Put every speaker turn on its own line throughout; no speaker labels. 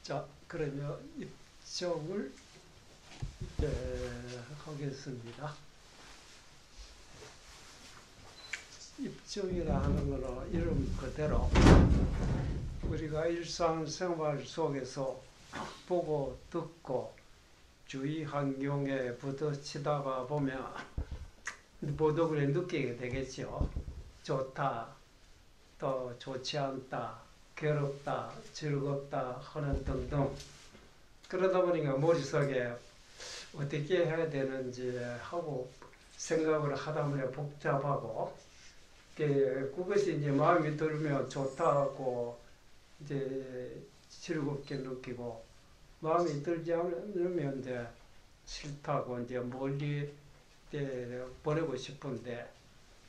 자, 그러면 입정을 하겠습니다. 입정이라 하는 것은 이름 그대로 우리가 일상생활 속에서 보고 듣고 주위 환경에 부딪히다가 보면 모두 그래 느끼게 되겠죠. 좋다, 또 좋지 않다, 괴롭다, 즐겁다 하는 등등. 그러다 보니까 머릿속에 어떻게 해야 되는지 하고 생각을 하다 보면 복잡하고, 그것이 이제 마음이 들면 좋다고 이제 즐겁게 느끼고, 마음이 들지 않으면 이제 싫다고 이제 멀리 보내고 싶은데,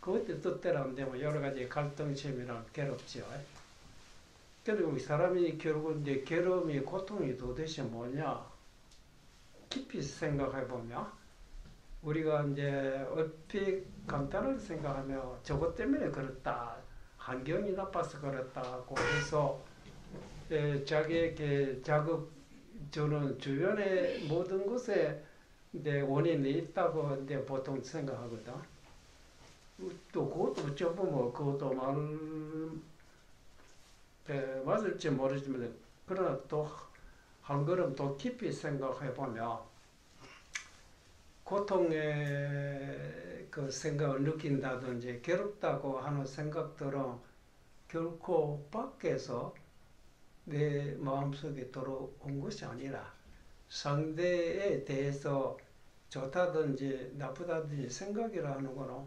그것도 뜻대로 안 되면 여러 가지 갈등심이랑 괴롭죠. 그리고 사람이 결국 이제 괴로움이 고통이 도대체 뭐냐? 깊이 생각해 보면 우리가 이제 얼핏 간단하게 생각하면 저것 때문에 그렇다, 환경이 나빠서 그렇다고 해서 자기에게 자극 주는 주변의 모든 것에 이제 원인이 있다고 이제 보통 생각하거든. 또 그것도 어쩌면 그것도 맞을지 모르지만, 그러나 또 한 걸음 더 깊이 생각해 보면 고통의 그 생각을 느낀다든지 괴롭다고 하는 생각들은 결코 밖에서 내 마음속에 들어온 것이 아니라 상대에 대해서 좋다든지 나쁘다든지 생각이라는 거는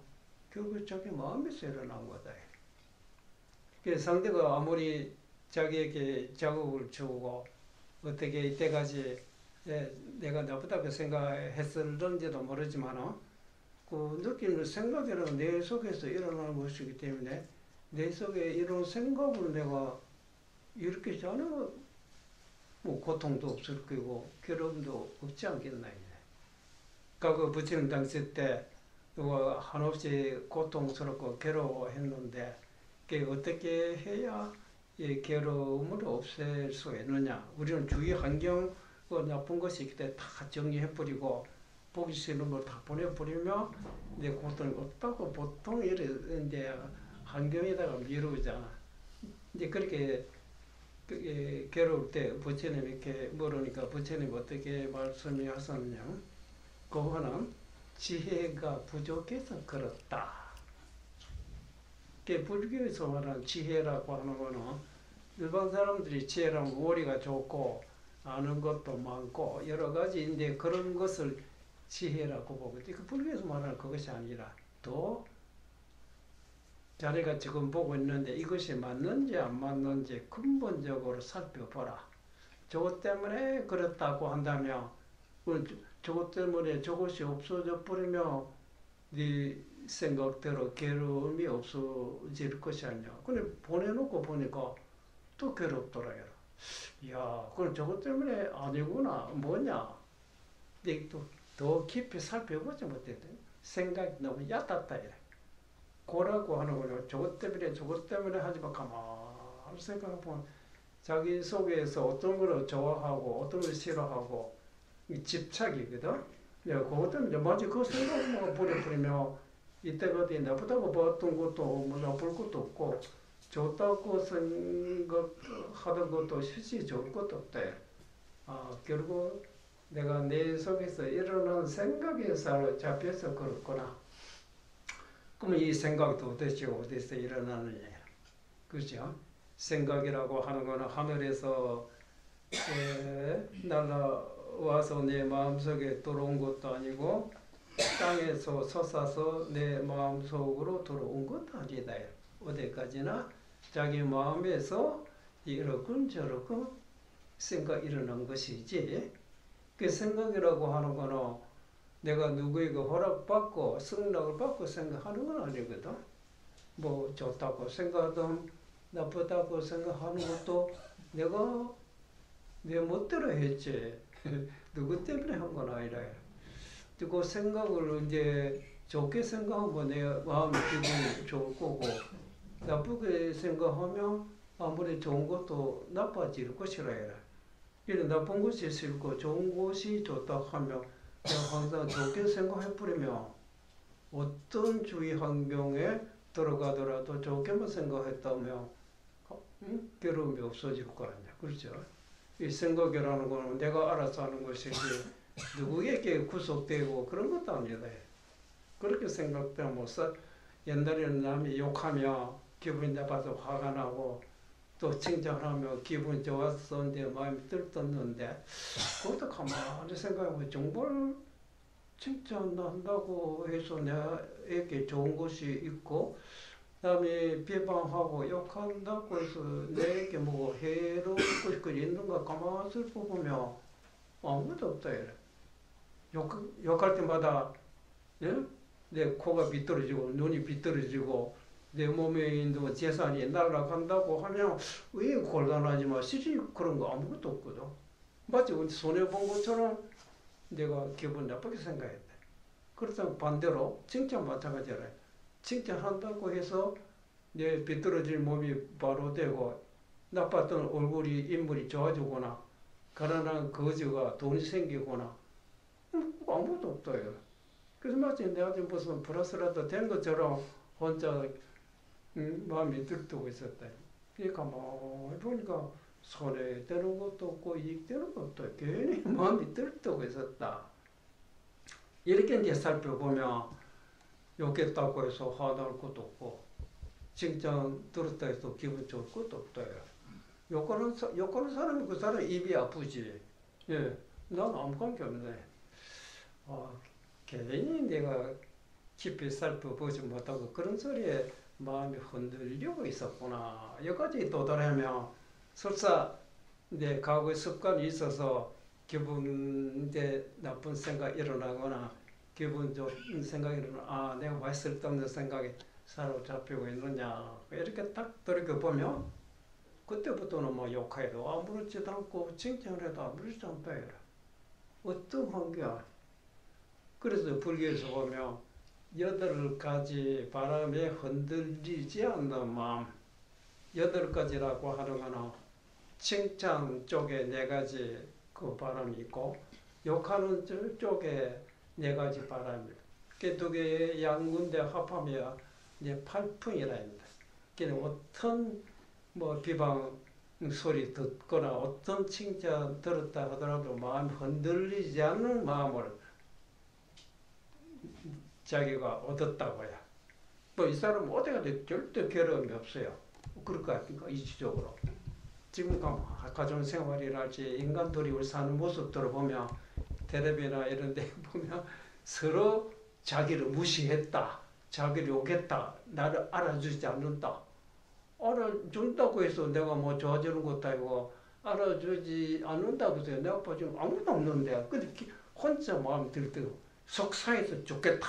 결국 자기 마음에서 일어난 거다. 상대가 아무리 자기에게 자극을 주고 어떻게 이때까지 내가 나쁘다고 생각했었는지도 모르지만 그 느끼는 생각이라는 내 속에서 일어나는 것이기 때문에 내 속에 이런 생각을 내가 일으키지 않으면 뭐 고통도 없을 거고 괴로움도 없지 않겠나. 그 부처님 당시 때 누가 한없이 고통스럽고 괴로워했는데 어떻게 해야 이 괴로움을 없앨 수 있느냐. 우리는 주위 환경 나쁜 것이 있기 때문에 다 정리해버리고 보기 싫은 걸 다 보내버리면 내 고통이 없다고 보통 이제 환경에다가 미루잖아. 이제 그렇게 괴로울 때 부처님 이렇게 물으니까 부처님 어떻게 말씀이 하셨느냐. 그거는 지혜가 부족해서 그렇다. 불교에서 말하는 지혜라고 하는 거는 일반 사람들이 지혜라면 머리가 좋고 아는 것도 많고 여러 가지인데 그런 것을 지혜라고 보거든요. 불교에서 말하는 그것이 아니라 또 자네가 지금 보고 있는데 이것이 맞는지 안 맞는지 근본적으로 살펴보라. 저것 때문에 그렇다고 한다면 저것 때문에 저것이 없어져 버리면 네 생각대로 괴로움이 없어질 것이 아니냐. 근데 보내놓고 보니까 또 괴롭더라. 이야, 그럼 저것 때문에 아니구나. 뭐냐. 근데 또 더 깊이 살펴보지 못했대. 생각이 너무 얕았다. 이래. 고라고 하는 거는 저것 때문에 하지만 가만히 생각해보면 자기 속에서 어떤 걸 좋아하고 어떤 걸 싫어하고 집착이거든. 그것 때문에 마치 그 생각만 버려버리면 이때까지 나쁘다고 봤던 것도 뭐 나쁠 것도 없고 좋다고 생각하던 것도 실제 좋을 것도 없대. 결국 내가 내 속에서 일어난 생각에 잡혀서 그렇구나. 그러면 이 생각이 도대체 어디서 일어나느냐. 그죠? 생각이라고 하는 거는 하늘에서 날아와서 내 마음속에 들어온 것도 아니고 땅에서 솟아서 내 마음속으로 들어온 것도 아니다. 어디까지나 자기 마음에서 이러건 저러건 생각이 일어난 것이지, 그 생각이라고 하는 거는 내가 누구에게 허락받고 승낙을 받고 생각하는 건 아니거든. 뭐 좋다고 생각하든 나쁘다고 생각하는 것도 내가 내 멋대로 했지 누구 때문에 한 건 아니라. 그 생각을 이제 좋게 생각하면 내 마음의 기분이 좋을 거고, 나쁘게 생각하면 아무리 좋은 것도 나빠질 것이라 해라. 이런 나쁜 것이 싫고 좋은 것이 좋다 하면 내가 항상 좋게 생각해버리면 어떤 주위 환경에 들어가더라도 좋게만 생각했다면 괴로움이 없어질 거 아니야. 그렇죠? 이 생각이라는 거는 내가 알아서 하는 것이지 누구에게 구속되고 그런 것도 아니다. 그렇게 생각되면 못 살. 옛날에는 남이 욕하며 기분이 나빠서 화가 나고 또 칭찬하면 기분이 좋았었는데 마음이 들떴는데 그것도 가만히 생각해보면 정말 칭찬한다고 해서 내게 좋은 것이 있고 남이 비방하고 욕한다고 해서 내게 뭐 해로운 것이 있는가 가만히 살펴보면 아무것도 없다. 욕할 때마다 예? 내 코가 비뚤어지고 눈이 비뚤어지고 내 몸에 있는 재산이 날아간다고 하면 왜 곤란하지만 실제 그런 거 아무것도 없거든. 마치 손해본 것처럼 내가 기분 나쁘게 생각했대. 그렇다면 반대로 칭찬 마찬가지라. 칭찬한다고 해서 내 비뚤어질 몸이 바로 되고 나빴던 얼굴이 인물이 좋아지거나 가난한 거지가 돈이 생기거나 아무것도 없다. 그래서 마치 내한테 무슨 플러스라도 된 것처럼 혼자 마음이 들뜨고 있었다. 그러니까 뭐 보니까 손해되는 것도 없고 이익되는 것도 없고 괜히 마음이 들뜨고 있었다. 이렇게 이제 살펴보면 욕했다고 해서 화날 것도 없고 칭찬 들었다 해서 기분 좋을 것도 없다. 욕하는 사람이 그 사람 입이 아프지. 예, 난 아무 관계 없네. 괜히 내가 깊이 살펴보지 못하고 그런 소리에 마음이 흔들리고 있었구나. 여기까지 도달하면 설사 내 과거의 습관이 있어서 기분에 나쁜 생각이 일어나거나 기분 좋은 생각이 일어나 내가 왜 쓸데없는 생각이 사로잡히고 있느냐 이렇게 딱 돌이켜보면 그때부터는 뭐 욕해도 아무렇지도 않고 칭찬해도 아무렇지도 않다. 어떤 환경. 그래서 불교에서 보면 8가지 바람에 흔들리지 않는 마음 8가지라고 하는 거는 칭찬 쪽에 4가지 그 바람이 있고 욕하는 쪽에 4가지 바람이 있고 그 2개의 양군데 합하면 이제 8풍이라 합니다. 어떤 뭐 비방 소리 듣거나 어떤 칭찬 들었다 하더라도 마음이 흔들리지 않는 마음을 자기가 얻었다고요. 뭐 이 사람은 어디 가도 절대 괴로움이 없어요. 그럴 것 같으니까 이치적으로. 지금 가정생활이랄지 인간들이 우리 사는 모습들을 보면 텔레비나 이런 데 보면 서로 자기를 무시했다. 자기를 욕했다. 나를 알아주지 않는다. 알아준다고 해서 내가 뭐 좋아지는 것도 아니고 알아주지 않는다고 해서 내가 보지는 아무것도 없는데 근데 혼자 마음 들고 속상해서 죽겠다.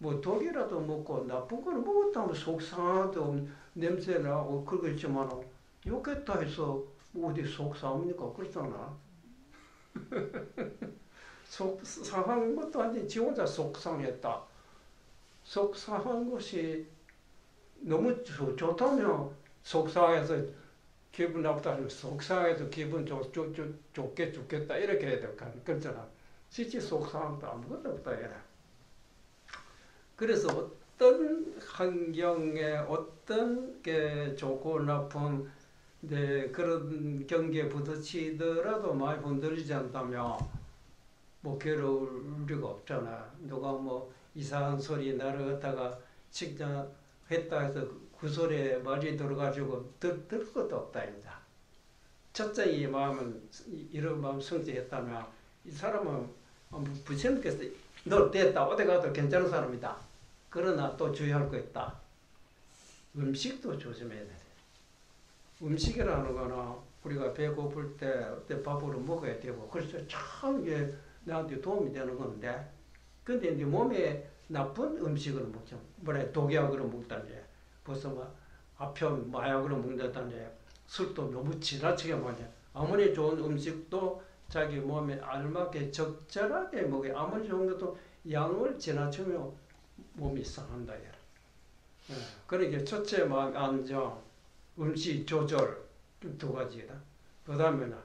뭐 독이라도 먹고 나쁜 거는 먹었다면 속상하도 냄새나고 그러겠지만 욕했다 해서 어디 속상합니까? 그렇잖아. 속상한 것도 아니지 지 혼자 속상했다. 속상한 것이 너무 좋다면 속상해서 기분 나쁘다 속상해서 기분 좋게 죽겠다 이렇게 해야 될 거 아니야. 그렇잖아. 실제 속상함도 아무것도 없다 해라. 그래서 어떤 환경에 어떤 게 좋고 나쁜 그런 경계에 부딪히더라도 많이 흔들리지 않다면 뭐 괴로울 리가 없잖아. 누가 뭐 이상한 소리 나를 갖다가 칭찬했다 해서 그 소리에 말이 들어가지고 들을 것도 없다. 첫째 이 마음은 이런 마음 성취했다면 이 사람은 부처님께서 너 됐다 어디 가도 괜찮은 사람이다. 그러나 또 주의할 거 있다. 음식도 조심해야 돼. 음식이라는 거는 우리가 배고플 때 밥으로 먹어야 되고 그래서 참 이게 나한테 도움이 되는 건데 근데 네 몸에 나쁜 음식을 먹죠. 뭐래 독약으로 먹다니 벌써 막 아편 마약으로 먹는다니 술도 너무 지나치게 많이 아무리 좋은 음식도 자기 몸에 알맞게 적절하게 먹어야 아무리 좋은 것도 양을 지나치면 몸이 상한다. 그러니까 첫째 마음 안정, 음식 조절 2가지다. 그 다음에는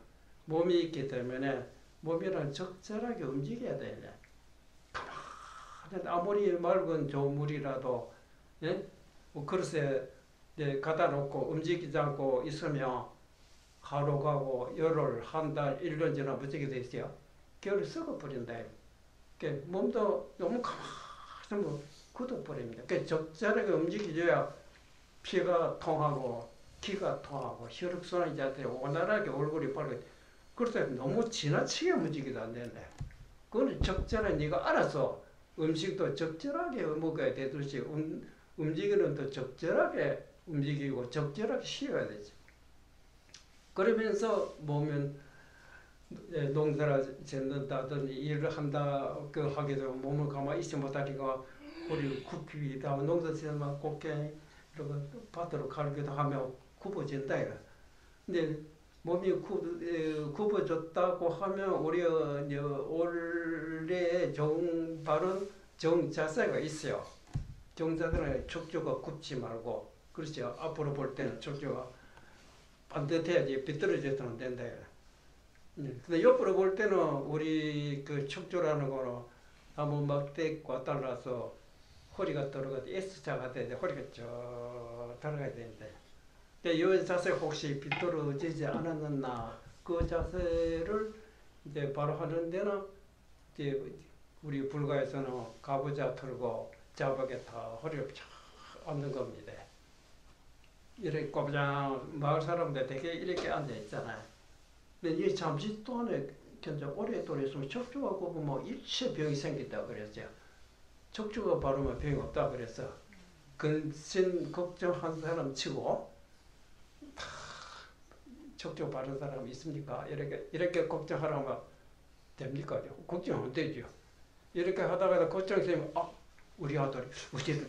몸이 있기 때문에 몸이랑 적절하게 움직여야 되네. 가만히 아무리 맑은 좋은 물이라도 예? 뭐 그릇에 갖다 놓고 움직이지 않고 있으면 하루 가고 열흘, 한 달, 1년 지나면 어떻게 되세요? 겨울에 썩어버린다. 몸도 너무 가만히 뭐 굳어버립니다. 적절하게 움직여줘야 피가 통하고 기가 통하고 혈액순환이 잘 되고 원활하게 얼굴이 밝고 그래서 너무 지나치게 움직이도 안 된다. 그거는 적절한 네가 알아서 음식도 적절하게 먹어야 되듯이 움직이는 또 적절하게 움직이고 적절하게 쉬어야 되지. 그러면서 몸은 농사를 짓는다든지 일을 한다 하게 되면 몸을 가만히 있지 못하니까 허리 굽히다 농사 짓는 곡괭이 이렇게 밭으로 갈기도 하면 굽어진다 이래. 근데 몸이 굽어졌다고 하면 우리 원래 바른 정자세가 있어요. 정자세는 척추가 굽지 말고 그렇죠. 앞으로 볼 때는 척추가 반듯해야지 비뚤어져서는 안 된다. 근데 옆으로 볼 때는 우리 그 척추라는 거는 한번 막대과 달라서 허리가 들어가도 S자가 되는데 허리가 쭉 들어가야 되는데 근데 이 자세 혹시 비뚤어지지 않았나 그 자세를 이제 바로 하는 데는 이제 우리 불가에서는 가부좌 틀고 자박에 다 허리를 쫙 앉는 겁니다. 이렇게 꼼장 마을 사람들 되게 이렇게 앉아 있잖아요. 근데 이 잠시 동안에 견자 오랫동안 있으면 척추가 굽으면 일체 병이 생긴다 그랬죠. 척추가 바르면 병이 없다 그랬어. 근신 걱정한 사람 치고 다 척추 바른 사람 있습니까? 이렇게 걱정하라면 됩니까? 걱정 안 되죠. 이렇게 하다가 걱정되면 우리 아들이 어쨌든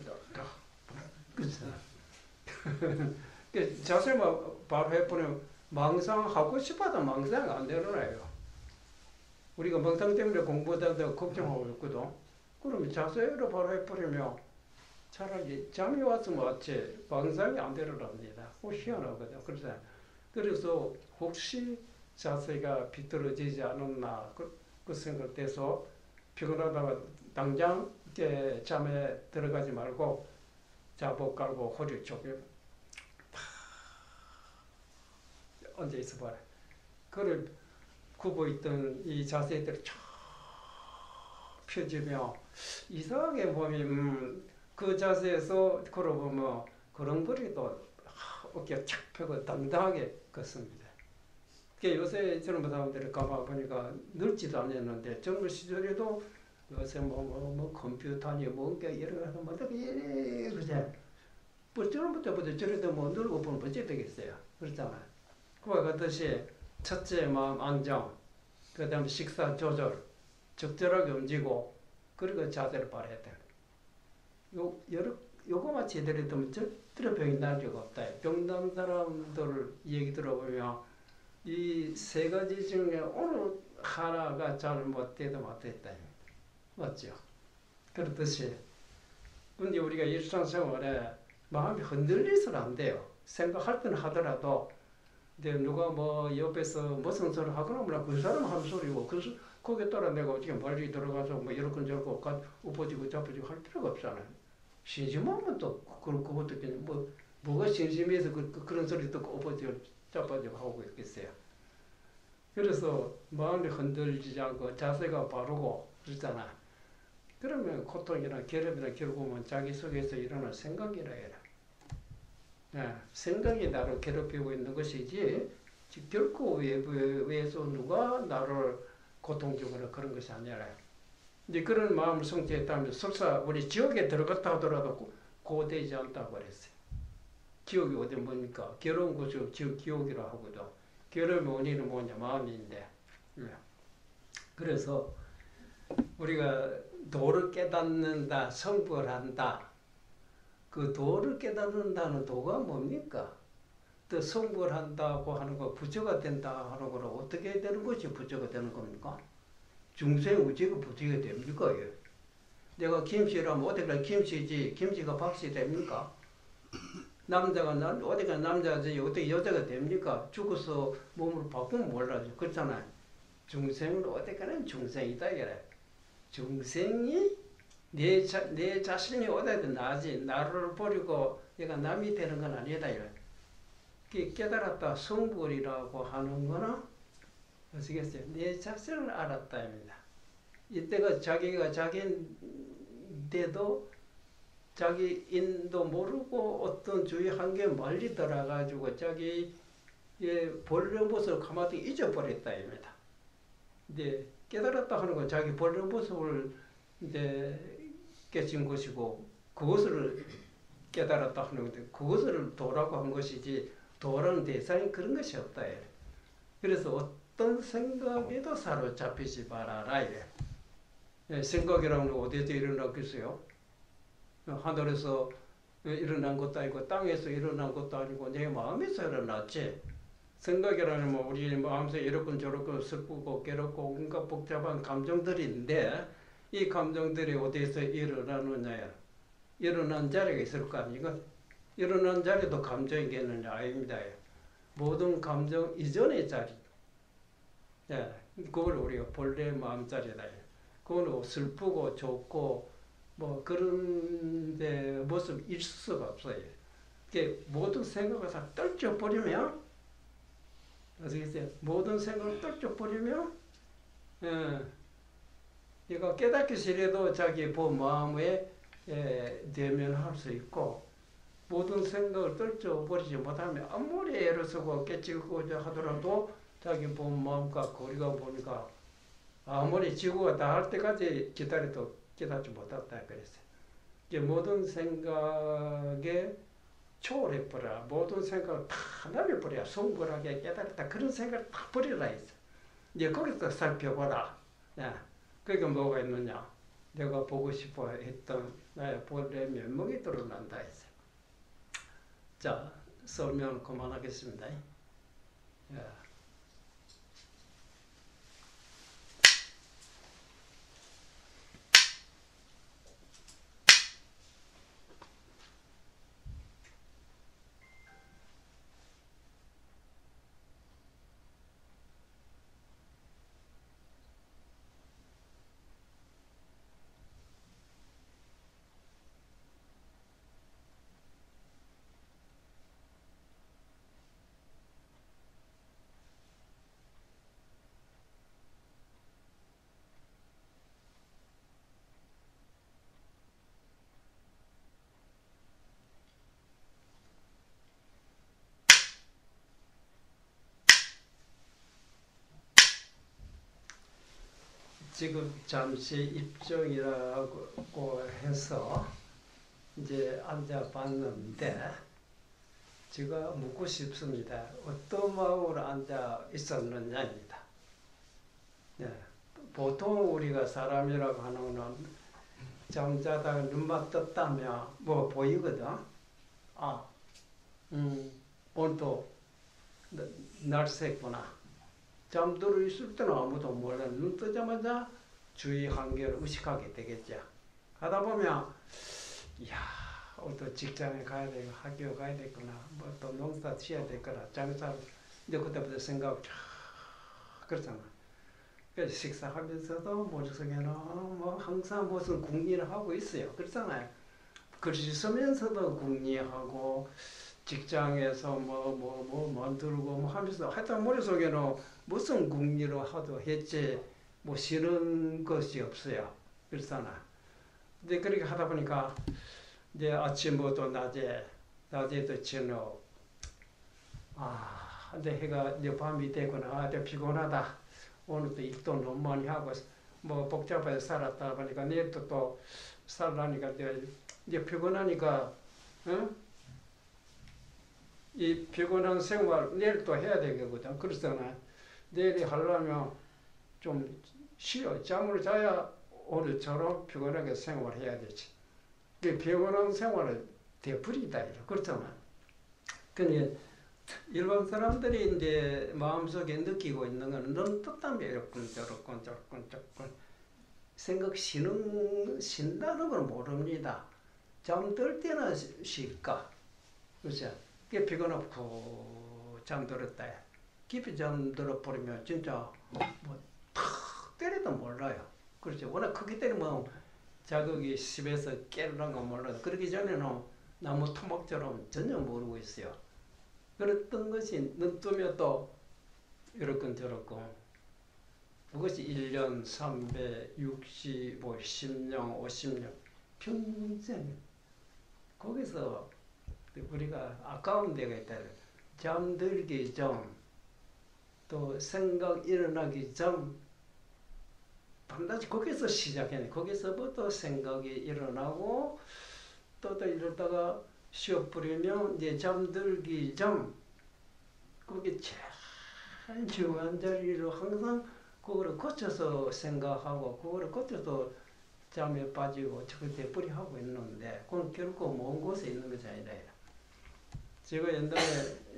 그렇잖아. 자세만 바로 해보면 망상하고 싶어도 망상 안 되잖아요. 우리가 망상 때문에 공부하다가 걱정하고 있거든. 그러면 자세로 바로 해버리면 차라리 잠이 왔으면 왔지 망상이 안 되려합니다. 희한하거든. 그래서 혹시 자세가 비뚤어지지 않았나 그 생각돼서 피곤하다가 당장 잠에 들어가지 말고 자복 깔고 허리 쪽에 앉아 있어 봐라. 그를 굽어있던 이 자세들이 쫙 펴지며 이상하게 몸이 그 자세에서 걸어보면 걸음걸이도 어깨가 착 펴고 당당하게 걷습니다. 요새 젊은 사람들이 가만 보니까 늙지도 않았는데 젊은 시절에도 요새 뭐 컴퓨터니 뭔가 이런 거 하면 어떻게 그러지? 뭐 저런부터 저래도 뭐 늙어 보면 어째 되겠어요. 그렇잖아요. 그와 같듯이 첫째 마음 안정, 그 다음에 식사 조절, 적절하게 움직이고 그리고 자세를 바라야 돼. 요거만 제대로 되면 절대로 병이 날 적이 없다. 병난 사람들 얘기 들어보면 이 세 가지 중에 어느 하나가 잘못돼도 못됐다. 맞죠? 그렇듯이 근데 우리가 일상생활에 마음이 흔들리서는 안 돼요. 생각할 때는 하더라도 근데 누가 뭐 옆에서 무슨 소리 하거나 뭐라 그 사람 하는 소리고 그래서 거기에 따라 내가 어떻게 멀리 들어가서 뭐 이렇건 저렇건 엎어지고 잡아지고 할 필요가 없잖아요. 심심하면 또 그것도 뭐가 심심해서 그런 소리 듣고 엎어지고 잡아지고 하고 있겠어요. 그래서 마음이 흔들리지 않고 자세가 바르고 그러잖아. 그러면 고통이나 괴롭이나 결국은 자기 속에서 일어날 생각이라 해라. 생각이 나를 괴롭히고 있는 것이지 결코 외부에서 누가 나를 고통주거나 그런 것이 아니라 이제 그런 마음을 성취했다면 설사 우리 지옥에 들어갔다 하더라도 고되지 않다고 그랬어요. 지옥이 어디 뭡니까? 괴로운 곳을 지옥이라 하거든. 괴로움의 원인은 뭐냐? 마음인데. 그래서 우리가 도를 깨닫는다, 성불을 한다. 그 도를 깨닫는다는 도가 뭡니까? 또 성불을 한다고 하는 거 부처가 된다 하는 거는 어떻게 되는 것이 부처가 되는 겁니까? 중생우지가 부처가 됩니까? 내가 김씨라면 어떻게 김씨지 김씨가 박씨 됩니까? 남자가 어디가 남자지 어떻게 여자가 됩니까? 죽어서 몸을 바꾸면 몰라죠. 그렇잖아요. 중생은 어디가는 중생이다 이래. 중생이 내 자신이 어디든 나지 나를 버리고 얘가 남이 되는 건 아니다 이래. 깨달았다 성불이라고 하는 거는 아시겠어요? 내 자신을 알았다입니다. 이때가 자기가 자기인데도 자기인도 모르고 어떤 주위 한계에 멀리 들어가지고 자기의 본래 모습을 가만히 잊어버렸다입니다. 이제 깨달았다 하는 건 자기 본래 모습을 이제 깨진 것이고 그것을 깨달았다 하는 건데 그것을 도라고 한 것이지 도라는 대상이 그런 것이 없다. 그래서 어떤 생각에도 사로잡히지 말아라 이래. 생각이라는 건 어디서 일어나겠어요? 하늘에서 일어난 것도 아니고 땅에서 일어난 것도 아니고 내 마음에서 일어났지. 생각이라는 뭐 우리 마음에서 이렇고 저렇고 슬프고 괴롭고 온갖 복잡한 감정들인데 이 감정들이 어디서 일어나느냐. 일어난 자리가 있을 거 아니고 일어난 자리도 감정이겠느냐 아닙니다. 모든 감정 이전의 자리. 그걸 우리가 본래 마음자리다. 그건 슬프고 좋고 뭐 그런 데 모습 있을 수가 없어요. 모든 생각을 다 떨쳐버리면 아시겠어요? 모든 생각을 떨쳐버리면 얘가 깨닫기 싫어도 자기 마음에 대면할 수 있고 모든 생각을 떨쳐버리지 못하면 아무리 애를 쓰고 깨치고자 하더라도 자기 마음과 거리가 보니까 아무리 지구가 다 할 때까지 기다려도 깨닫지 못했다 그랬어요. 모든 생각에 초월해버려. 모든 생각을 다 날려버려. 성불하게 깨달았다. 그런 생각을 다 버리라 했어. 이제 거기서 살펴보라. 그게 뭐가 있느냐. 내가 보고 싶어 했던 나의 본래 면목이 드러난다 했어요. 자, 설명 그만하겠습니다. 지금 잠시 입정이라고 해서 이제 앉아봤는데 제가 묻고 싶습니다. 어떤 마음으로 앉아 있었느냐입니다. 보통 우리가 사람이라고 하는 거는 잠자다가 눈만 떴다면 뭐 보이거든. 오늘도 날새구나. 잠들어 있을 때는 아무도 몰라. 눈 뜨자마자 주위 환경을 의식하게 되겠죠. 하다 보면 이야 또 직장에 가야 되고 학교 가야 되구나. 뭐 또 농사 지어야 되거나 장사를 이제 그때부터 생각 그렇잖아. 그래서 식사하면서도 머릿속에는 뭐 항상 무슨 궁리를 하고 있어요. 그렇잖아요. 글씨 쓰면서도 궁리하고 직장에서 뭐 만들고 뭐 하면서 하여튼 머릿속에는 무슨 궁리로 하도 했지 뭐 쉬는 것이 없어요. 그렇잖아. 근데 그렇게 하다 보니까 이제 아침부터 낮에도 저녁 근데 해가 이제 밤이 되거나 이제 피곤하다. 오늘도 일도 너무 많이 하고 뭐 복잡하게 살았다 보니까 내일도 또 살라니까 이제 피곤하니까 이 피곤한 생활 내일 또 해야 되거든. 그렇잖아. 내일이 하려면 좀 쉬어. 잠을 자야 오늘처럼 피곤하게 생활해야 되지. 피곤한 생활을 되풀이다. 그렇잖아. 근데 일반 사람들이 이제 마음속에 느끼고 있는 거는 눈 떴다면 이렇군 저렇군 생각 쉰다는 걸 모릅니다. 잠들 때나 쉴까? 그렇죠. 그게 피곤하고 잠들었다. 깊이 잠들어 버리면 진짜 뭐탁 때려도 몰라요. 그렇죠. 워낙 크게 때리면 자극이 심해서 깨르는 건 몰라도 그러기 전에는 나무 토막처럼 전혀 모르고 있어요. 그랬던 것이 눈 뜨면 또 이렇건 저렇건 그것이 1년, 365, 10년, 50년 평생 거기서 우리가 아까운 데가 있다. 잠들기 전, 또 생각 일어나기 전, 반드시 거기서 시작해. 거기서부터 생각이 일어나고, 또 이러다가 쉬어버리면 이제 잠들기 전, 거기 제일 중요한 자리로 항상 그거를 거쳐서 생각하고, 그거를 거쳐서 잠에 빠지고, 저때 뿌리 하고 있는데, 그건 결코 먼 곳에 있는 것이 아니다. 제가 옛날에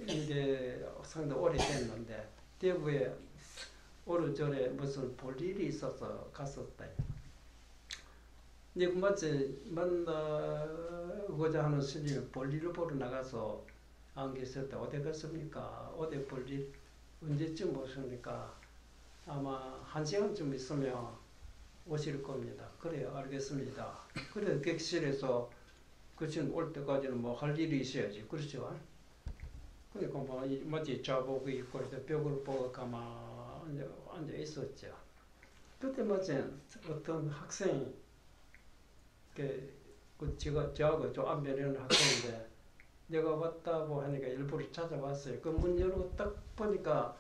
이제 상당히 오래됐는데 대구에 오래전에 무슨 볼 일이 있어서 갔었다. 이제 마치 만나고자 하는 스님이 볼 일을 보러 나가서 안 계셨다. 어디 갔습니까? 어디 볼 일? 언제쯤 오십니까? 아마 1시간쯤 있으면 오실 겁니다. 그래요, 알겠습니다. 그래 객실에서 그ችን 올 때까지는 뭐 할 일이 있어야지. 그렇죠? 그러니까 뭐 마치 자복이 있고 벽을 보고 가만히 앉아 있었죠. 그때 마치 어떤 학생이 저하고 좀 안면하는 학생인데 내가 왔다고 하니까 일부러 찾아왔어요. 그 문 열고 딱 보니까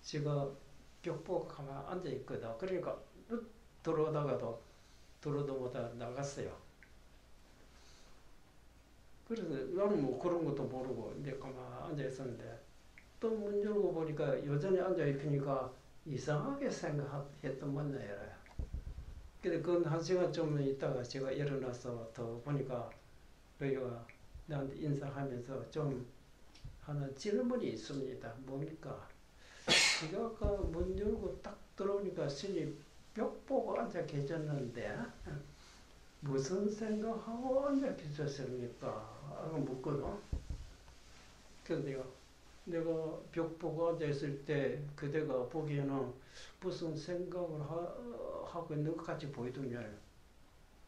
제가 벽 보고 가만히 앉아 있거든. 그러니까 들어오다가도 들어도 못하다 나갔어요. 그래서 나는 뭐 그런 것도 모르고 이제 가만 앉아 있었는데 또 문 열고 보니까 여전히 앉아 있으니까 이상하게 생각했던 모양이에요. 그래서 그 1시간쯤 있다가 제가 일어나서 더 보니까 여기가 나한테 인사하면서 좀 하는 질문이 있습니다. 뭡니까? 제가 아까 문 열고 딱 들어오니까 스님이 벽 보고 앉아 계셨는데 무슨 생각하고 앉아 계셨습니까? 하고 묻거든. 그래서 내가 벽 보고 앉아 있을 때 그대가 보기에는 무슨 생각을 하고 있는 것 같이 보이더냐.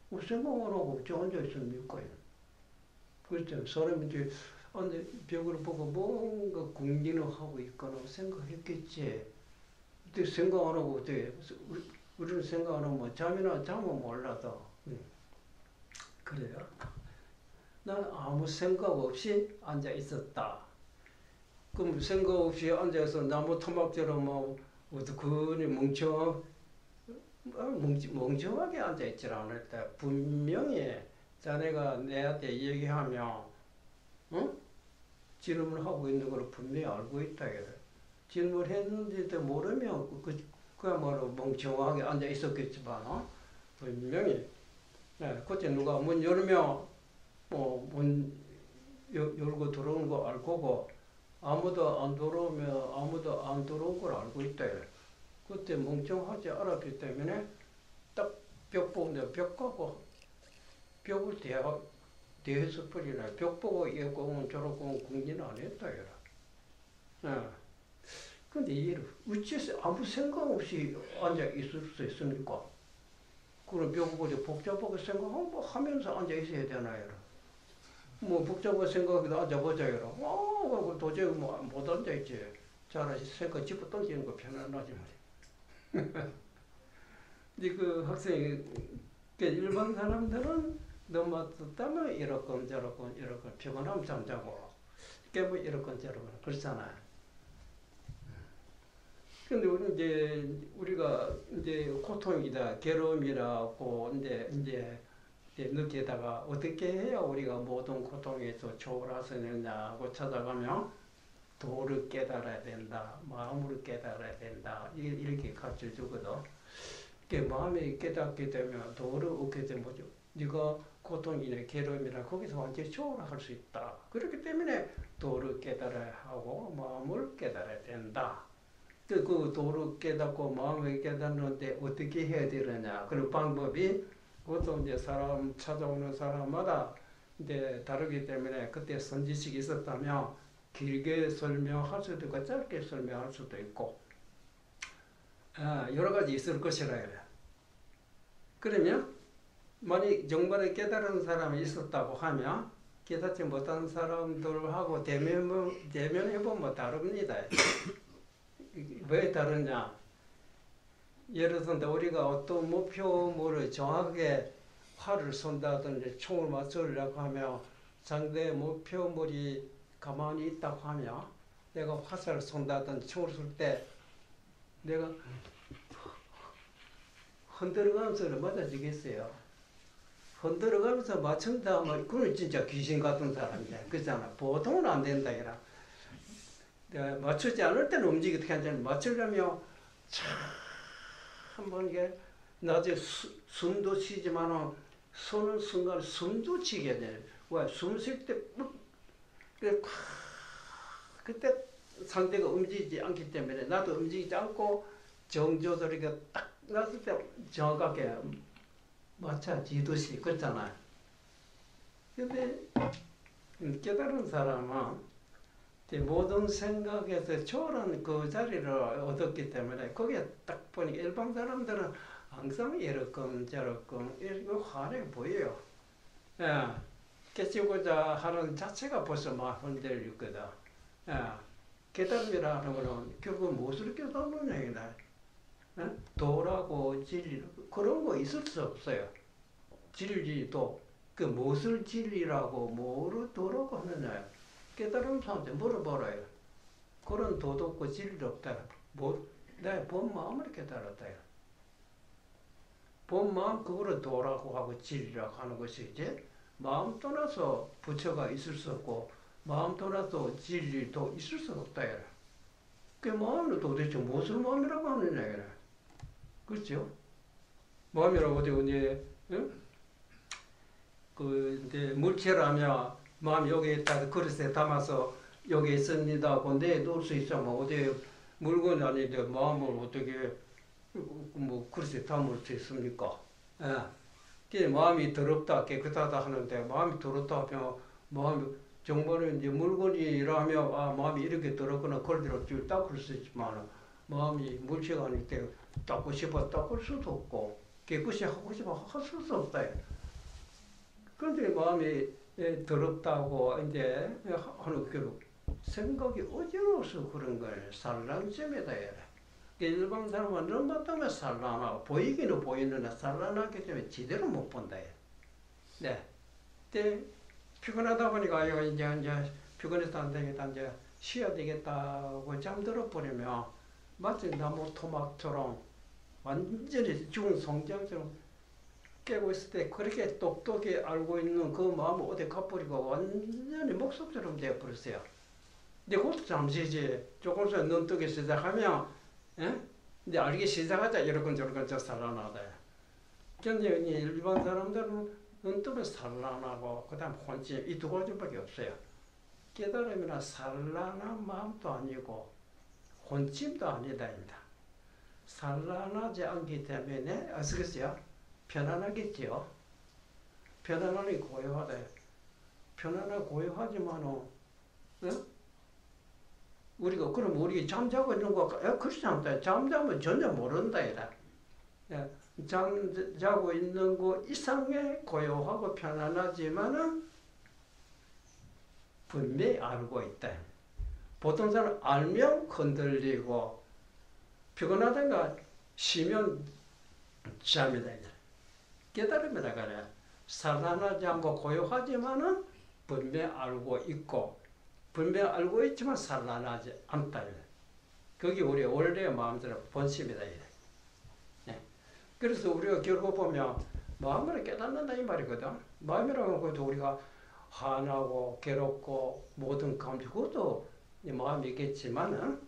무슨 생각을 하고 어째 앉아 있습니까? 그렇죠. 사람이 이제 벽을 보고 뭔가 궁리를 하고 있거나 생각했겠지. 근데 생각 안 하고 어떻게 우리는 생각 안 하면 잠은 몰라도 그래요. 난 아무 생각 없이 앉아 있었다. 그럼 생각 없이 앉아서 나무 토막처럼 뭐 어떻게 멍청하게 앉아 있지 않았다. 분명히 자네가 내한테 얘기하면 질문을 하고 있는 걸 분명히 알고 있다. 질문했는데도 모르면 그야말로 멍청하게 앉아 있었겠지만 분명히 그때 누가 문 열면 문 열고 들어오는 거 알 거고 아무도 안 들어오면 아무도 안 들어온 걸 알고 있다. 그때 멍청하지 않았기 때문에 딱 벽 보고 내가 벽 가고 벽을 대해서 버리나 벽 보고 이거는 저렇고 궁리는 안 했다. 근데 이를 어째서 아무 생각 없이 앉아 있을 수 있습니까? 그럼 벽 보고 복잡하게 생각하면서 앉아 있어야 되나요? 뭐 복잡하게 생각하기도 앉아보자요. 도저히 못 앉아있지. 차라리 생각 짚어 던지는 거 편안하지 말이야. 근데 그 학생이 일반 사람들은 너무 듣다면 이렇건 저렇건 피곤하면 잠자고 깨면 이렇건 저렇건 그렇잖아요. 근데 우리가 이제 고통이다, 괴로움이라고 이제 느끼다가 어떻게 해야 우리가 모든 고통에서 초월하느냐고 찾아가면 도를 깨달아야 된다, 마음으로 깨달아야 된다 이렇게 가르쳐 주거든. 마음이 깨닫게 되면 도를 얻게 되면 뭐죠? 네가 고통이나 괴로움이나 거기서 완전히 초월할 수 있다. 그렇기 때문에 도를 깨달아야 하고 마음을 깨달아야 된다. 그 도를 깨닫고 마음을 깨닫는데 어떻게 해야 되느냐. 그런 방법이 그것도 이제 찾아오는 사람마다 이제 다르기 때문에 그때 선지식이 있었다면 길게 설명할 수도 있고 짧게 설명할 수도 있고 여러 가지 있을 것이라 그래. 그러면 만약 정말에 깨달은 사람이 있었다고 하면 깨닫지 못한 사람들하고 대면해보면 다릅니다. 왜 다르냐? 예를 들어 우리가 어떤 목표물을 정확하게 활을 쏜다든지 총을 맞추려고 하면 상대의 목표물이 가만히 있다고 하면 내가 화살을 쏜다든지 총을 쏠 때 내가 흔들어가면서 맞아지겠어요. 흔들어가면서 맞춘다 하면 그건 진짜 귀신 같은 사람이야. 그렇잖아. 보통은 안 된다. 내가 맞추지 않을 때는 움직이게 괜찮아. 맞추려면 한번 이게 나중에 숨도 쉬지만 쏘는 순간 숨도 치게 돼. 왜? 숨 쉴 때 그때 상대가 움직이지 않기 때문에 나도 움직이지 않고 정조절이가 딱 났을 때 정확하게 맞춰지듯이 그렇잖아요. 근데 깨달은 사람은 모든 생각에서 초월한 그 자리를 얻었기 때문에 거기에 딱 보니까 일반 사람들은 항상 이렇건 저렇건 이렇게 환하게 보여요. 예. 깨치고자 하는 자체가 벌써 막 흔들리거든. 예. 깨달음이라는 거는 결국 무엇을 깨닫는 얘기다. 예? 도라고 진리 그런 거 있을 수 없어요. 진리도 그 무엇을 진리라고 뭐를 도라고 하느냐 깨달은 사람한테 물어보라요. 그런 도도 없고 진리도 없다. 내 본 마음을 깨달았다. 본 마음 그거를 도라고 하고 진리라고 하는 것이지 마음 떠나서 부처가 있을 수 없고 마음 떠나서 진리도 있을 수 없다. 그 마음은 도대체 무엇을 마음이라고 하느냐. 그렇죠? 마음이라고 어디 응? 이제 물체라면 마음 여기 있다 그릇에 담아서 여기 있습니다 하고 내놓을 수 있으면 어디 물건이 아닌데 마음을 어떻게 그릇에 담을 수 있습니까? 예. 마음이 더럽다 깨끗하다 하는데 마음이 더럽다 하면 마음이 정말은 이제 물건이라면 마음이 이렇게 더럽거나 그런 줄 닦을 수 있지만 마음이 물체가 아닐 때 닦고 싶어 닦을 수도 없고 깨끗이 하고 싶어 할 수도 없다. 그런데 마음이 더럽다고 이제 하는 그 생각이 어지러워서 그런 거예요. 산란점이다. 일반 사람은 너무 때문에 산란하고 보이기는 보이는데 산란하기 때문에 제대로 못 본다. 네. 근데 피곤하다 보니까 이제 피곤해서 안 되겠다. 이제 쉬어야 되겠다고 잠들어 버리면 마치 나무 토막처럼 완전히 죽은 송장처럼 깨고 있을 때 그렇게 똑똑히 알고 있는 그 마음을 어디 가버리고 완전히 목석처럼 되어버렸어요. 근데 그것도 잠시지. 조금씩 눈뜨기 시작하면 이제 알기 시작하자 이러건 저러건 저 살아나다. 근데 일반 사람들은 눈뜨면 산란하고 그 다음 혼침 이 두 가지밖에 없어요. 깨달음이나 산란한 마음도 아니고 혼침도 아니다입니다. 산란하지 않기 때문에 어떻겠어요? 편안하겠지요. 편안하니 고요하다. 편안하고 고요하지만은 우리가 잠자고 있는 거 그렇지 않다. 잠자면 전혀 모른다 이라. 잠자고 있는 거 이상의 고요하고 편안하지만은 분명히 알고 있다. 보통 사람 알면 흔들리고 피곤하다가 쉬면 잠이다. 깨달음이라 그래. 산란하지 않고 고요하지만은 분명히 알고 있고 분명히 알고 있지만 산란하지 않다. 그게 우리의 원래의 마음대로 본심이다. 그래서 우리가 결국 보면 마음으로 깨닫는다 이 말이거든. 마음이라고 해도 우리가 화나고 괴롭고 모든 감정 그것도 마음이겠지만은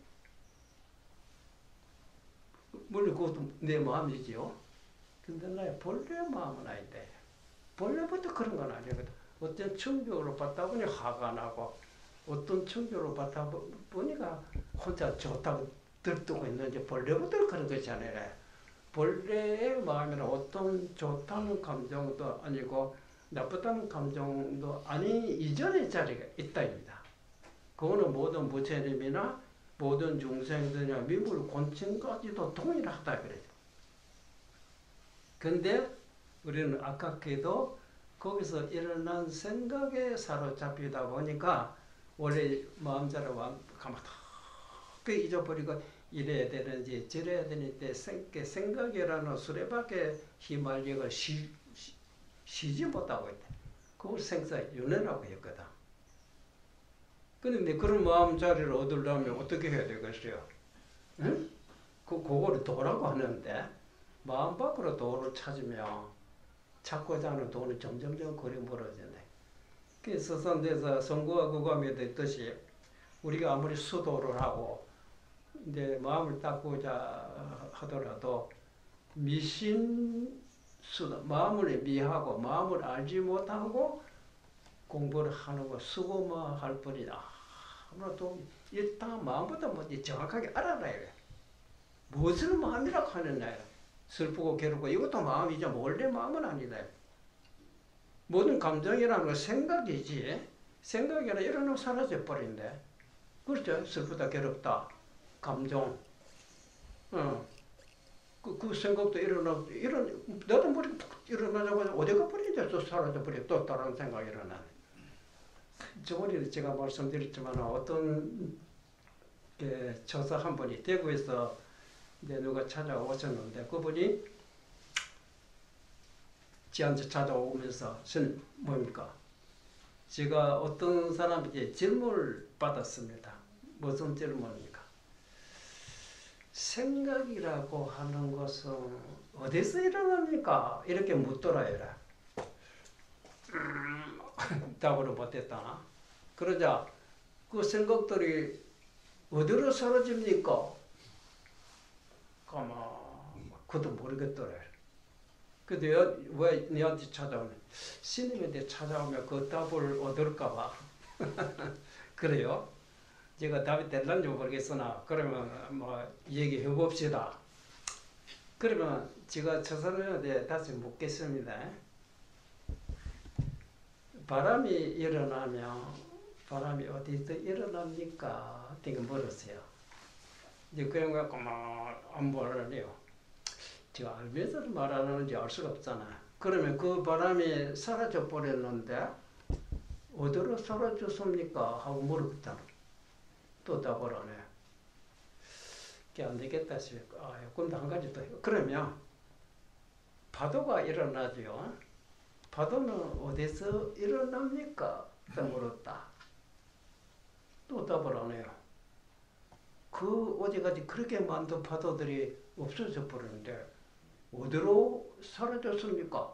물론 그것도 내 마음이지요. 근데 나의 본래 마음은 아닌데 본래부터 그런 건 아니거든. 어떤 충격으로 받다 보니 화가 나고 어떤 충격으로 받다 보니까 혼자 좋다고 들뜨고 있는지 본래부터 그런 것이잖아요. 본래의 마음이란 어떤 좋다는 감정도 아니고 나쁘다는 감정도 아니 이전의 자리가 있다입니다. 그거는 모든 부처님이나 모든 중생들이나 미물 곤충까지도 동일하다 그래요. 근데 우리는 아깝게도 거기서 일어난 생각에 사로잡히다 보니까 원래 마음자를 가만히 잊어버리고 이래야 되는지 저래야 되는데 생각이라는 수레바퀴에 휘말리고 쉬지 못하고 있다. 그걸 생사윤회라고 했거든. 그런데 그런 마음자리를 얻으려면 어떻게 해야 되겠어요? 응? 그거를 도라고 하는데 마음 밖으로 도를 찾으면 찾고자 하는 돈이 점점점 거리 멀어진다. 그래서 서산대에서 성구와 구감에 됐듯이 우리가 아무리 수도를 하고 이제 마음을 닦고자 하더라도 미신수도 마음을 미하고 마음을 알지 못하고 공부를 하는 거 수고만 할 뿐이다. 아무래도 일단 마음보다 먼저 정확하게 알아놔야 해. 무엇을 마음이라고 하느냐. 슬프고 괴롭고 이것도 마음이죠. 원래 마음은 아니다. 모든 감정이라는 건 생각이지. 생각이 아니라 일어나면 사라져 버린대. 그렇죠. 슬프다, 괴롭다, 감정. 그 생각도 나도 머리 일어나자마자 어디가 버리는데 또 사라져 버려. 또 다른 생각이 일어나네. 저번에 제가 말씀드렸지만 어떤 저서 한 분이 대구에서 이제 누가 찾아오셨는데 그분이 저한테 찾아오면서 뭡니까? 제가 어떤 사람에게 질문을 받았습니다. 무슨 질문입니까? 생각이라고 하는 것은 어디서 일어납니까? 이렇게 묻더라요. 답을 못했다. 그러자 그 생각들이 어디로 사라집니까? 그것도 모르겠더래. 근데 왜 너한테 찾아오면 스님한테 찾아오면 그 답을 얻을까봐 그래요. 제가 답이 될런지 모르겠으나 그러면 뭐 얘기해 봅시다. 그러면 제가 처선한테 다시 묻겠습니다. 바람이 일어나면 바람이 어디서 일어납니까? 되게 물었어요. 이제 그 양반 안 말하네요. 제가 알면서 말 안 하는지 알 수가 없잖아. 그러면 그 바람이 사라져 버렸는데 어디로 사라졌습니까? 하고 물었잖아. 또 답을 안 해. 그게 안 되겠다 싶고, 그럼 한 가지 더 해. 그러면 파도가 일어나죠. 파도는 어디서 일어납니까? 또 물었다. 또 답을 안 해요. 그 어디까지 그렇게 많은 파도들이 없어져 버리는데 어디로 사라졌습니까?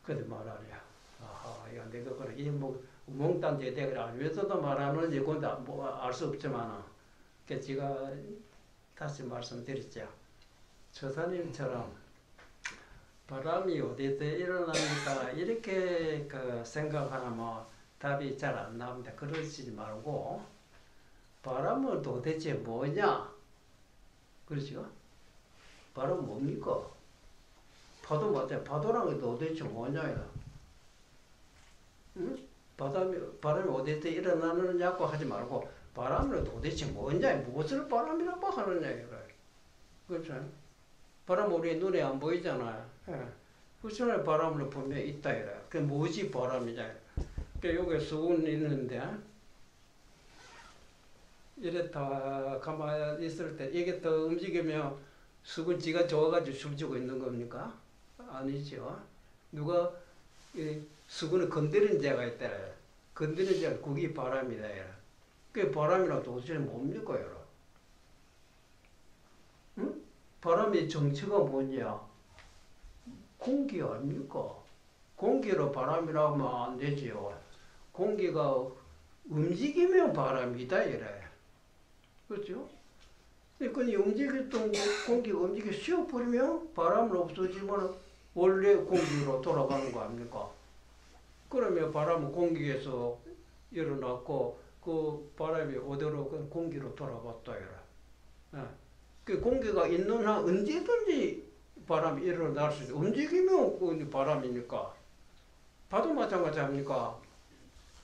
근데 말하냐. 야, 내가 그래 이 몽땅제 내가 알면서도 말하는지 그건 뭐 알 수 없지만, 그 제가 다시 말씀드렸죠. 조사님처럼 바람이 어디서 일어납니까? 이렇게 그 생각하면 답이 잘 안 나옵니다. 그러시지 말고 바람은 도대체 뭐냐? 그렇죠? 바람 뭡니까? 파도 맞아요. 파도란 게 도대체 뭐냐? 응? 바람이 어디서 일어나느냐고 하지 말고 바람은 도대체 뭐냐? 무엇을 바람이라고 하느냐? 그렇죠? 바람 우리 눈에 안 보이잖아요. 그 전에 바람은 분명히 있다. 그 뭐지 바람이냐? 그 여기 수군 있는데 이랬다 가만히 있을 때 이게 더 움직이면 수군 지가 좋아가지고 숨지고 있는 겁니까? 아니죠. 누가 수군을 건드린 자가 있다. 건드린 자가 그게 바람이다. 그 바람이라고 도대체 뭡니까? 응? 바람의 정체가 뭐냐? 공기 아닙니까? 공기로 바람이라고 하면 안 되지요. 공기가 움직이면 바람이다 이래. 그렇죠? 그러니까 움직였던 공기가 움직여 쉬어버리면 바람은 없어지면 원래 공기로 돌아가는 거 아닙니까? 그러면 바람은 공기에서 일어났고 그 바람이 어디로 그 공기로 돌아갔다 이래. 그 공기가 있는 한 언제든지 바람이 일어날 수 있어요. 움직이면 그 바람이니까. 파도 마찬가지 아닙니까?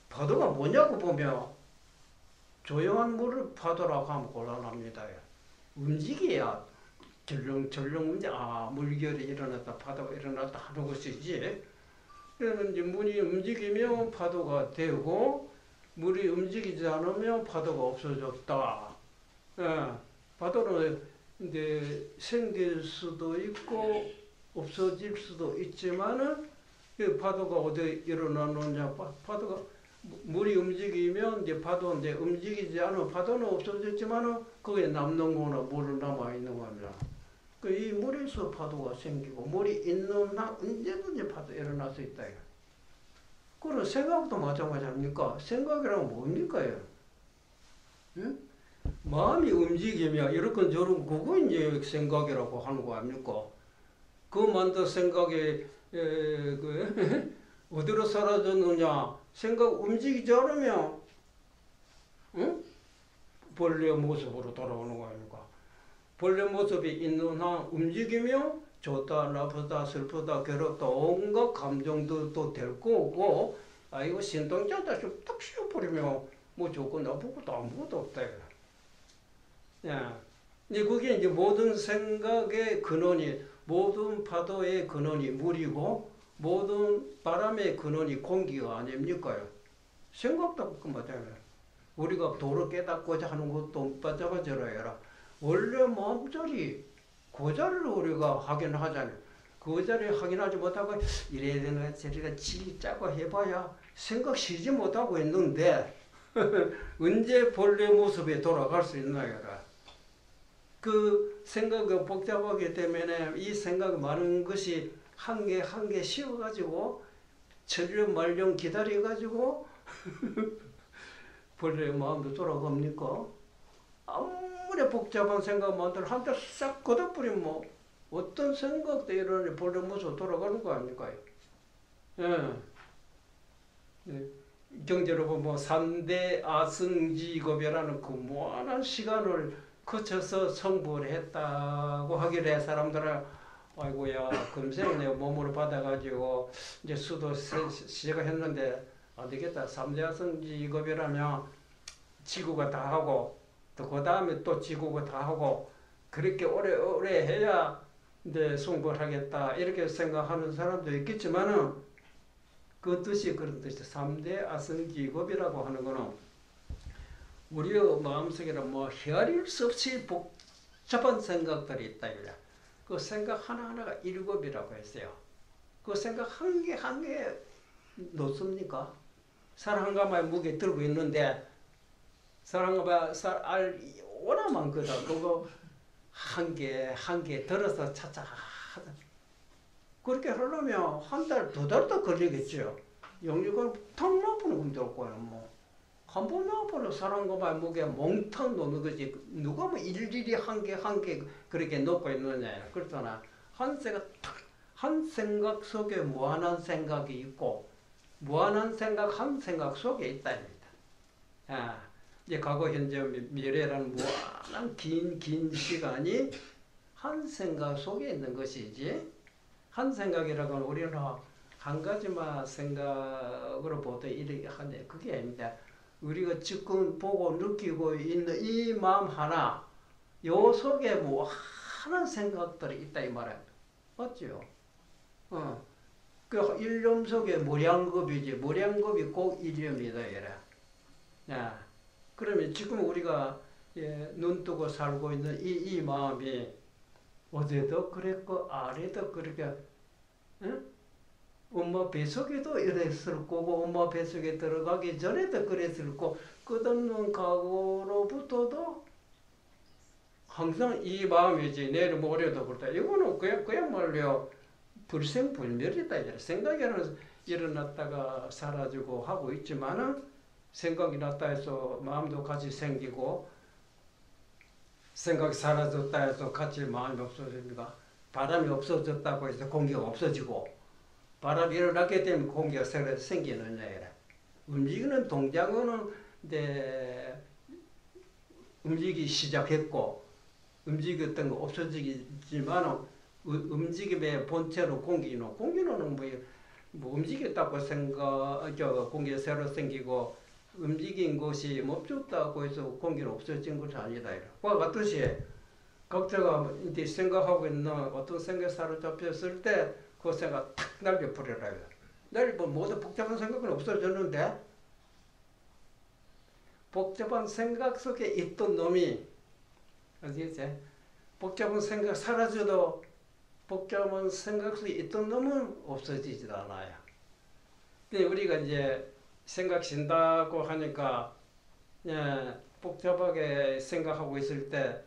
파도가 뭐냐고 보면 조용한 물을 파도라고 하면 곤란합니다. 움직여야 절렁절렁 물결이 일어났다 파도가 일어났다 하는 것이지. 그러면 이제 물이 움직이면 파도가 되고 물이 움직이지 않으면 파도가 없어졌다. 예, 파도는 이제 생길 수도 있고 없어질 수도 있지만은 그 파도가 어디 일어나느냐, 파도가 물이 움직이면 이제 파도인데 움직이지 않으면 파도는 없어졌지만은 거기에 남는 거나 물은 남아 있는 겁니다. 그 이 물에서 파도가 생기고 물이 있는 한 언제든지 파도 일어날 수 있다. 그리고 생각도 마찬가지 아닙니까? 생각이란 뭡니까? 응? 마음이 움직이면 이렇건 저런 그거 이제 생각이라고 하는 거 아닙니까? 그 만든 생각이 어디로 사라졌느냐? 생각 움직이지 않으면 응? 본래 모습으로 돌아오는 거 아닙니까? 본래 모습이 있는 한 움직이면 좋다, 나쁘다, 슬프다, 괴롭다 온갖 감정들도 될 거고 이거 신동자다 좀 딱 씌워버리면 뭐 좋고 나쁘고도 아무것도 없다. 야, 이제 그게 이제 모든 생각의 근원이 모든 파도의 근원이 물이고 모든 바람의 근원이 공기가 아닙니까요? 생각도 그 맞아요. 우리가 도를 깨닫고자 하는 것도 마찬가지라. 원래 마음자리 그 자리를 우리가 확인하잖아요. 그 자리를 확인하지 못하고 이래야 되나 저래가 지 짜고 해봐야 생각 쉬지 못하고 있는데 언제 본래 모습에 돌아갈 수 있나요? 그 생각이 복잡하기 때문에 이 생각 많은 것이 한 개 한 개 씌워가지고 천년 말년 기다려가지고 본래 마음도 돌아갑니까? 아무리 복잡한 생각만들 한테 싹 걷어버리면 뭐 어떤 생각도 이러니 본래 모습 돌아가는 거 아닙니까? 예. 경제로 보면 3대 아승지겁이라는 그 무한한 시간을 거쳐서 성불을 했다고 하길래 사람들은 아이고야 금생 내 몸으로 받아가지고 이제 수도 시작을 했는데 안 되겠다. 3대 아승지겁이라면 지구가 다 하고 또 그 다음에 또 지구가 다 하고 그렇게 오래 해야 이제 성불하겠다 이렇게 생각하는 사람도 있겠지만은 그 뜻이 그런 뜻이죠. 3대 아승기급이라고 하는 거는 우리의 마음속에는 뭐 헤아릴 수 없이 복잡한 생각들이 있다. 그 생각 하나하나가 일곱이라고 했어요. 그 생각 한 개 한 개 놓습니까? 살 한 가마의 무게 들고 있는데 살 한 가마의 알 워낙 많거든. 그거 한 개 한 개 들어서 차차 하다. 그렇게 하려면 한 달, 두 달도 걸리겠죠. 영육은 탁 나쁘는 건데 없고요. 뭐. 한 번 나와보면 사람 것만 무게 몽탕 놓는 거지. 누가 뭐 일일이 한 개 한 개 그렇게 놓고 있느냐. 그렇잖아. 한 생각 속에 무한한 생각이 있고, 무한한 생각 한 생각 속에 있다입니다. 이제 과거, 현재, 미래라는 무한한 긴 시간이 한 생각 속에 있는 것이지. 한 생각이라고 하면 우리는 한 가지만 생각으로 보다 이렇게 하네. 그게 아닙니다. 우리가 지금 보고 느끼고 있는 이 마음 하나, 요 속에 무한한 생각들이 있다 이 말이에요. 맞죠? 그 일념 속에 무량겁이지. 무량겁이 꼭 일념이다 이래. 그러면 지금 우리가 눈 뜨고 살고 있는 이 마음이 어제도 그랬고 아래도 그렇게 엄마 뱃속에도 이랬을 거고 엄마 뱃속에 들어가기 전에도 그랬을 거고 끝없는 과거로부터도 항상 이 마음이지 내일 모레도 그렇다. 이거는 그야말로 불생불멸이다. 생각이 일어났다가 사라지고 하고 있지만은 생각이 났다 해서 마음도 같이 생기고 생각이 사라졌다 해서 같이 마음이 없어집니다. 바람이 없어졌다고 해서 공기가 없어지고 바람이 일어나게 되면 공기가 새로 생기는 거예요. 움직이는 동작은 이제 움직이기 시작했고 움직였던 거 없어지지만 움직임의 본체로 공기노. 공기노는 뭐 움직였다고 공기가 새로 생기고 움직인 것이 멈췄다고 해서 공기는 없어진 것이 아니다. 그와 같듯이 각자가 이제 생각하고 있는 어떤 생각에 사로잡혔을 때 그 생각 탁 날려버려라. 날리면 모두 복잡한 생각은 없어졌는데 복잡한 생각 속에 있던 놈이 어디겠지? 복잡한 생각 사라져도 복잡한 생각 속에 있던 놈은 없어지질 않아요. 근데 우리가 이제 생각신다고 하니까 복잡하게 생각하고 있을 때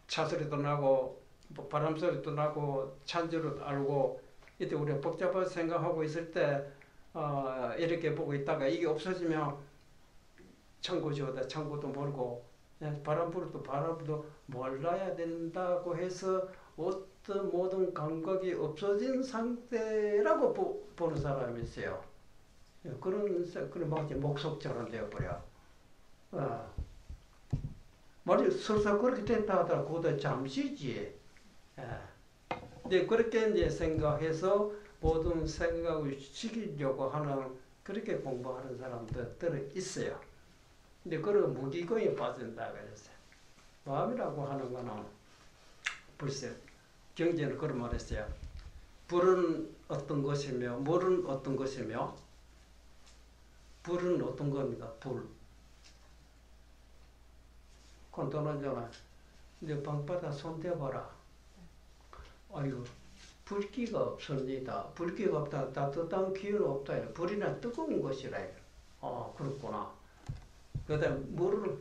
차소리도 나고 바람소리도 나고 찬지로 알고 이때 우리가 복잡하게 생각하고 있을 때 이렇게 보고 있다가 이게 없어지면 창고지 오다 창고도 모르고 바람 불어도 바람도 몰라야 된다고 해서 어떤 모든 감각이 없어진 상태라고 보는 사람이 있어요. 그런 막 목석처럼 되어버려. 말이 설사 그렇게 된다 하더라도 그것도 잠시지. 근데 그렇게 이제 생각해서 모든 생각을 죽이려고 하는 그렇게 공부하는 사람들 있어요. 근데 그런 무기고에 빠진다 그랬어요. 마음이라고 하는 거는 벌써 경제는 그런 말 했어요. 불은 어떤 것이며 물은 어떤 것이며 불은 어떤 겁니까? 불. 간단하잖아. 근데 방바닥 손대봐라. 아이고 불기가 없습니다. 불기가 없다. 따뜻한 기운이 없다. 불이나 뜨거운 것이라. 그렇구나. 그 다음에 물을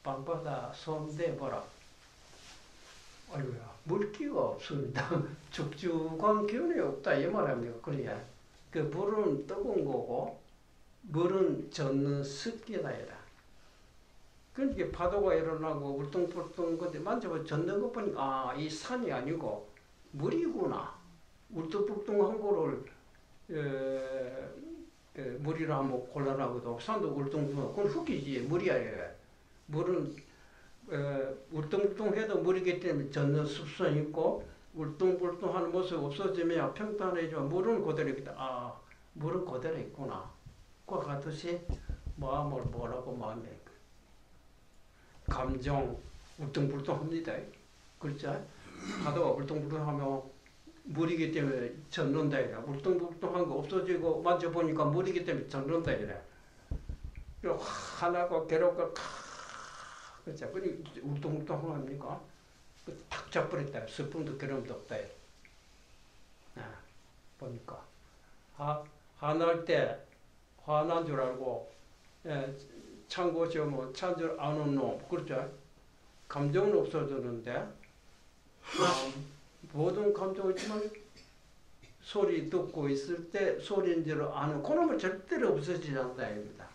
방바닥 손대봐라. 아이고야 물기가 없습니다. 축축한 기운이 없다. 이 말입니까? 그래야. 그 물은 뜨거운 거고 물은 젖는 습기다. 그러니까 파도가 일어나고 울퉁불퉁 근데 만져봐 젖는 것 보니까 이 산이 아니고 물이구나. 울퉁불퉁한 거를 물이라 하면 곤란하거든. 산도 울퉁불퉁 그건 흙이지 물이 아니에요. 물은 울퉁불퉁해도 물이기 때문에 젖는 습성이 있고 울퉁불퉁한 모습이 없어지면 평탄해지면 물은 그대로 있다. 물은 그대로 있구나. 그와 같듯이 마음을 뭐라고 마음에 감정 울퉁불퉁합니다. 그렇죠? 파도가 울퉁불퉁하면 물이기 때문에 젖는다 이래. 울퉁불퉁한 거 없어지고 만져보니까 물이기 때문에 젖는다 이래. 하나가 괴롭고 그렇죠? 그니 울퉁불퉁합니까? 탁 잡버렸다. 슬픔도 괴로움도 없다. 보니까 화날 때 화난 줄 알고 찬 뭐 찬 줄 아는 놈 그렇죠? 감정은 없어졌는데 모든 감정이 있지만 소리 듣고 있을 때 소리인 줄 아는 그놈은 절대로 없어지지 않다 입니다.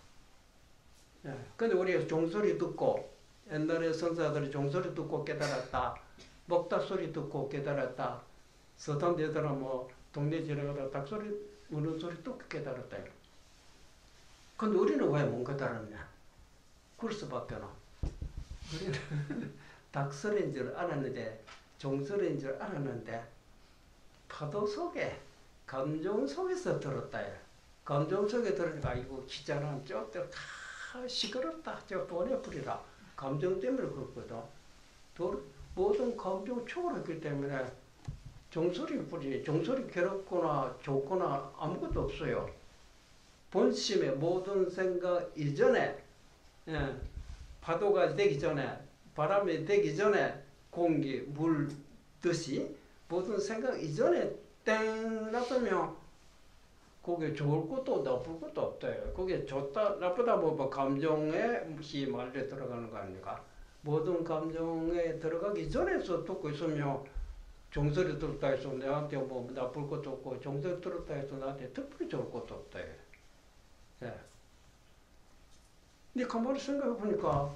근데 우리가 종소리 듣고 옛날에 선사들이 종소리 듣고 깨달았다. 먹다 소리 듣고 깨달았다. 서탄대더라 뭐 동네 지나가다 닭소리 우는 소리 듣고 깨달았다. 근데 우리는 왜 못 깨달았냐? 그럴 수밖에 없나. 우리는 닭소리인 줄 알았는데 종소리인 줄 알았는데 파도 속에 감정 속에서 들었다. 감정 속에 들으니까 이거 기자는 저들 시끄럽다. 저 보내버리라. 감정 때문에 그렇거든. 모든 감정 초월했기 때문에 종소리 뿐이 종소리 괴롭거나 좋거나 아무것도 없어요. 본심의 모든 생각 이전에 파도가 되기 전에 바람이 되기 전에 공기, 물 듯이 모든 생각 이전에 땡 놔두면 그게 좋을 것도 나쁠 것도 없다. 그게 좋다 나쁘다 뭐 감정에 무시 말려 들어가는 거 아닙니까? 모든 감정에 들어가기 전에서 듣고 있으면 종소리 들었다 해서 내한테 뭐 나쁠 것도 없고 종소리 들었다 해서 나한테 특별히 좋을 것도 없다. 근데 가만히 생각해 보니까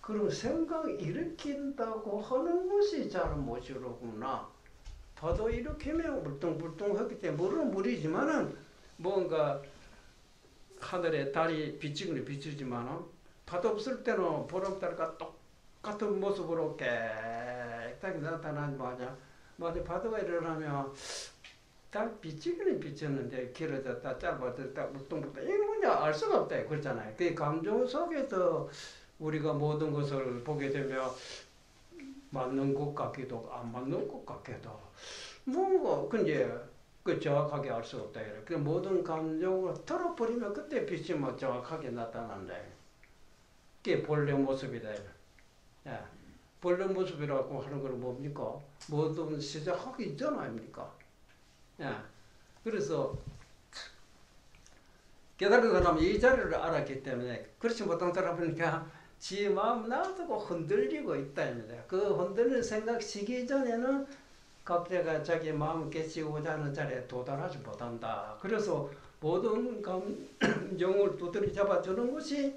그럼 생각 일으킨다고 하는 것이 잘 모르구나. 파도 일으키면 울퉁불퉁하기 때문에 물은 물이지만은 뭔가 하늘에 달이 비치기는 비치지만은 파도 없을 때는 보름달과 똑같은 모습으로 깨끗하게 나타나는 거 아니야. 만약 파도가 일어나면 딱 비치기는 비쳤는데 길어졌다 짧아졌다 물뚱물뚱 이거 뭐냐 알 수가 없다 그렇잖아요. 그 감정 속에서 우리가 모든 것을 보게 되면 맞는 것 같기도 하고 안 맞는 것 같기도 하고 뭔가 근데 그 정확하게 알 수가 없다 이래. 그 모든 감정을 털어버리면 그때 빛이 뭐 정확하게 나타난다. 그게 본래 모습이다. 예. 본래 모습이라고 하는 건 뭡니까? 모든 시작하기 전 아닙니까? 예. 그래서 깨달은 사람은 이 자리를 알았기 때문에 그렇지 못한 사람은 그냥 지 마음 놔두고 흔들리고 있다입니다. 그 흔들리는 생각 시기 전에는 각자가 자기 마음을 깨치고자 하는 자리에 도달하지 못한다. 그래서 모든 감정을 두드려 잡아주는 것이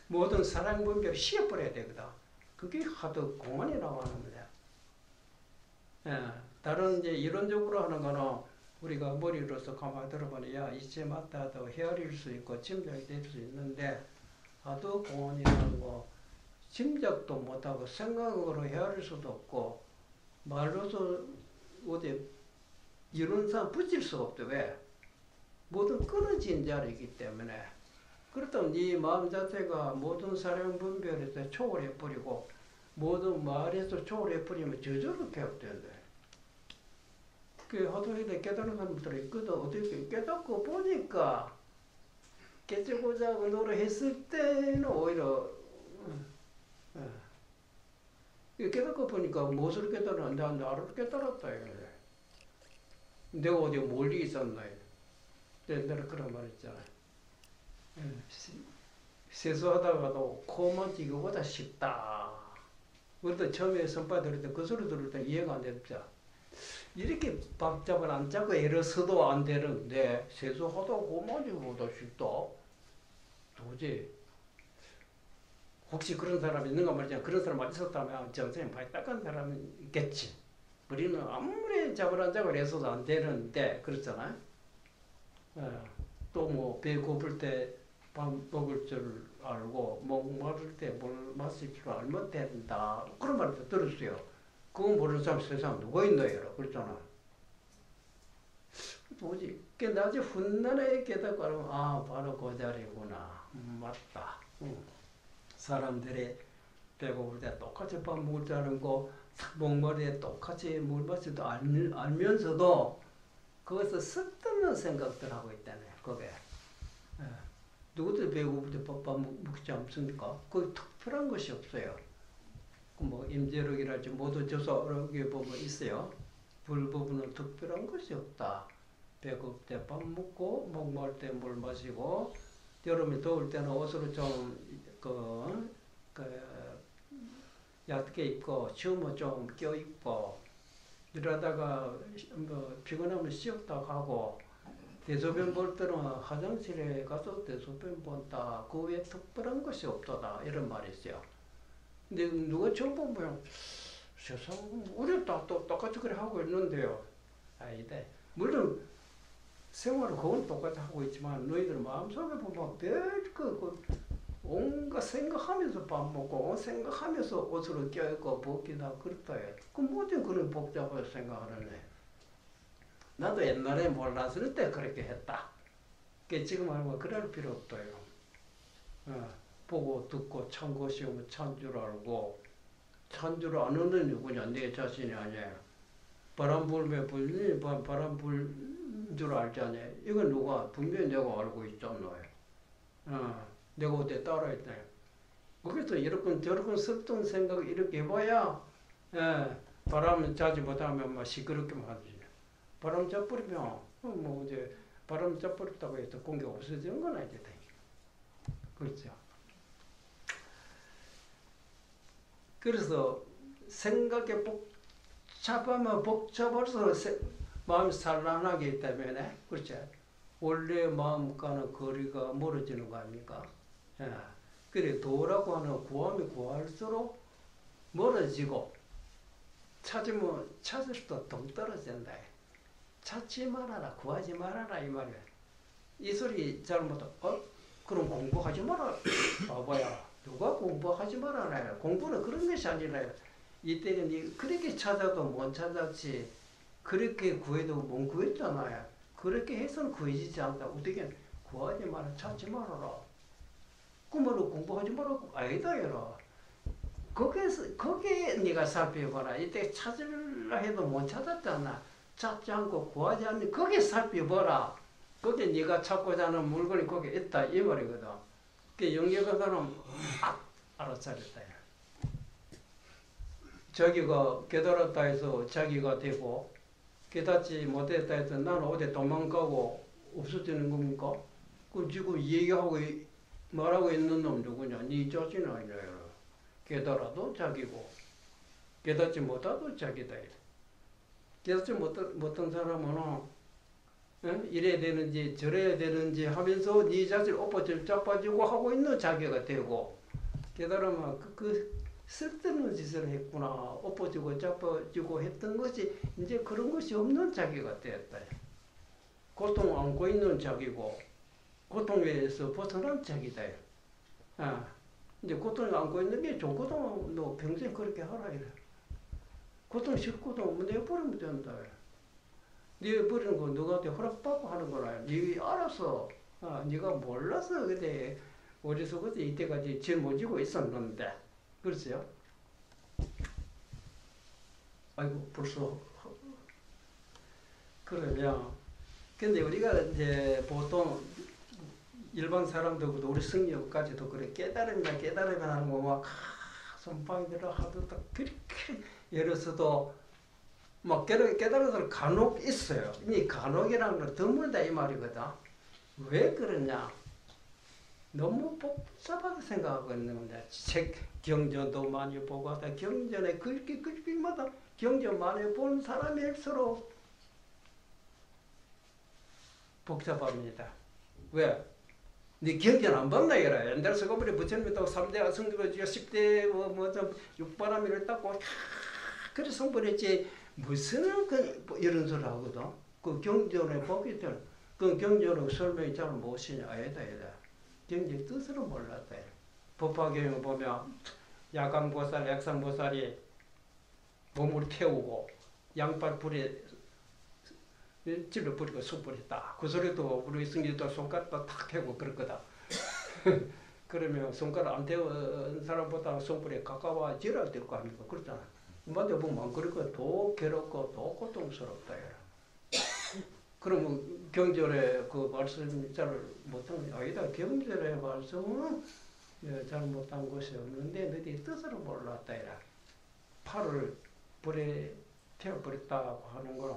모든 사랑 분별을 씌워버려야 되거든. 그게 하도 공안이라고 하는 거야. 예, 다른 이제 이론적으로 하는 거는 우리가 머리로서 가만히 들어보니 야 이제 맞다도 헤아릴 수 있고 짐작이 될 수 있는데 하도 공안이라는 거 짐작도 못하고 생각으로 헤아릴 수도 없고 말로서 어디 이론상 붙일 수가 없대. 왜? 모든 끊어진 자리이기 때문에. 그렇다면 네 마음 자체가 모든 사랑 분별에서 초월해버리고 모든 말에서 초월해버리면 저절로 개혁된다. 그 하도에도 깨달은 사람들이 있거든. 어떻게 깨닫고 보니까 깨지고자 노력했을 때는 오히려 깨닫고 보니까 무엇을 깨달았는데 나를 깨달았다. 내가 어디 멀리 있었나. 내가 그런 말 있잖아. 세수하다가도 코만 이거보다 쉽다. 그런데 처음에 선바 들을 때 그 소리 들을 때 이해가 안 됐죠. 이렇게 밥잡을 안 짜고 애를 써도 안 되는데 세수하다 코만 이거보다 쉽다. 도저히. 혹시 그런 사람이 있는가 말이냐. 그런 사람 있었다면 정선생 많이 닦은 사람이 있겠지. 우리는 아무리 잡을 안 잡을 해서도 안 되는데 그렇잖아요. 또 뭐 배 고플 때 밥 먹을 줄 알고 목마를 때 물 마실 줄 알면 된다. 그런 말도 들었어요. 그거 모르는 사람 세상 누가 있나요? 그렇잖아. 뭐지? 나중에 훗날에 깨닫고 하면 아 바로 그 자리구나. 맞다. 사람들이 배고플 때 똑같이 밥 먹을 줄 아는 거 목마르게 똑같이 물 마실 줄 알면서도 그것을 쓸데없는 생각들 하고 있다네. 그게. 누구들 배고플 때 밥 먹지 않습니까? 거기 특별한 것이 없어요. 뭐 임재력이랄지 모두 조사력에 보면 있어요. 불부분은 특별한 것이 없다. 배고플 때 밥 먹고 목마를 때 물 마시고 여름에 더울 때는 옷으로 좀 얕게 입고 추우면 좀 껴입고 이러다가 뭐 피곤하면 쉬었다 가고 대소변 볼 때는 화장실에 가서 대소변 본다. 그 외에 특별한 것이 없다. 이런 말이 있어요. 근데 누가 처음 보면 세상 우리도 또 똑같이 그래 하고 있는데요. 아니다. 물론 생활은 그건 똑같이 하고 있지만 너희들 마음속에 보면 별 온갖 생각하면서 밥 먹고 온 생각하면서 옷으로 껴입고 벗기다 그렇다. 그럼 모든 그런 복잡하게 생각하는데 나도 옛날에 몰랐을 때 그렇게 했다. 지금 알고 그럴 필요 없어요. 보고 듣고 찬 것이 오면 찬 줄 알고 찬 줄 아는 누구냐? 내 자신이 아니에요. 바람 불면 불니 바람 불 줄 알잖아. 이건 누가 분명히 내가 알고 있잖아요. 내가 어때 따라했다. 거기서 이렇게 저렇게 습던 생각 이렇게 해봐야 바람 자지 못하면 막 시끄럽게만 하지. 바람 잡버리면 뭐 이제 바람 잡버렸다고 해서 공기 없어지는 건 아니겠다. 그렇죠. 그래서 생각에 복잡하면 복잡해서 마음이 산란하기 때문에 그렇죠. 원래 마음과는 거리가 멀어지는 거 아닙니까? 그래 도라고 하는 구함이 구할수록 멀어지고 찾으면 찾을수록 동떨어진다. 찾지 말아라, 구하지 말아라 이 말이야. 이 소리 잘 못하. 그럼 공부하지 마라. 바보야. 누가 공부하지 말아라. 공부는 그런 것이 아니라 이때는 그렇게 찾아도 못 찾았지. 그렇게 구해도 못 구했잖아요. 그렇게 해서는 구해지지 않다. 어떻게 구하지 마라, 찾지 말아라. 꿈으로 공부하지 말라고 아니다 해라. 거기에 네가 살펴봐라. 이때 찾으려 해도 못 찾았잖아. 찾지 않고 구하지 않니 거기 살펴봐라. 거기 네가 찾고자 하는 물건이 거기 있다 이 말이거든. 그 영역한 사람 알아차렸다. 자기가 깨달았다 해서 자기가 되고 깨닫지 못했다 해서 나는 어디 도망가고 없어지는 겁니까? 그 지금 얘기하고 말하고 있는 놈 누구냐? 네 자신 아니냐? 깨달아도 자기고 깨닫지 못해도 자기다. 깨닫지 못한 사람은 이래야 되는지 저래야 되는지 하면서 네 자신을 엎어질 자빠지고 하고 있는 자기가 되고 깨달으면 그 쓸데없는 짓을 했구나. 엎어지고 자빠지고 했던 것이 이제 그런 것이 없는 자기가 되었다. 고통 안고 있는 자기고 고통에서 벗어난 자기다. 이제 고통을 안고 있는 게 좋거든. 너 평생 그렇게 하라 이래. 고통 싫거든. 내버리면 된다. 내버리는 거 너한테 허락받고 하는 거라. 네 알아서, 네가 몰라서 그때 어리석어서 이때까지 짊어지고 있었는데, 그렇지요? 아이고 벌써 그러면 근데 우리가 이제 보통 일반 사람들도 우리 성령까지도 그래 깨달으면 하는 거 막 손방이 들어 하도 딱 그렇게 예를 들어서도 막 깨달은 사람 간혹 있어요. 이 간혹이라는 건 드물다 이 말이거든. 왜 그러냐? 너무 복잡하게 생각하고 있는 건데 책 경전도 많이 보고 하다 경전에 글귀마다 경전 많이 본 사람일수록 복잡합니다. 왜? 네 경전 안 봤나 이래. 옛날 서거버리 부처님이 또 3대 성도가 10대 뭐좀 육바람이를 닦고 그래 성불했지 무슨 이런 소리 하거든. 그 경전에 보기 때문에 그 경전의 설명이 잘 무엇이냐 아니다. 경전 뜻을 몰랐다. 법화경을 보면 야광보살, 약상보살이 몸을 태우고 양팔 불에 찔러 버리고 숯불했다. 그 소리도 우리 승리도 손가락도 탁 태우고 그랬거든. 그러면 손가락 안 태운 사람보다 손불에 가까워지라 될 거 아닙니까? 그렇잖아. 맞아 보면 그러니까 더 괴롭고 더 고통스럽다. 그러면 경전에 그 말씀 잘 못한 게 아니다. 경전의 말씀은 잘 못한 것이 없는데 너희 뜻을 몰랐다. 팔을 불에 태워버렸다고 하는 거는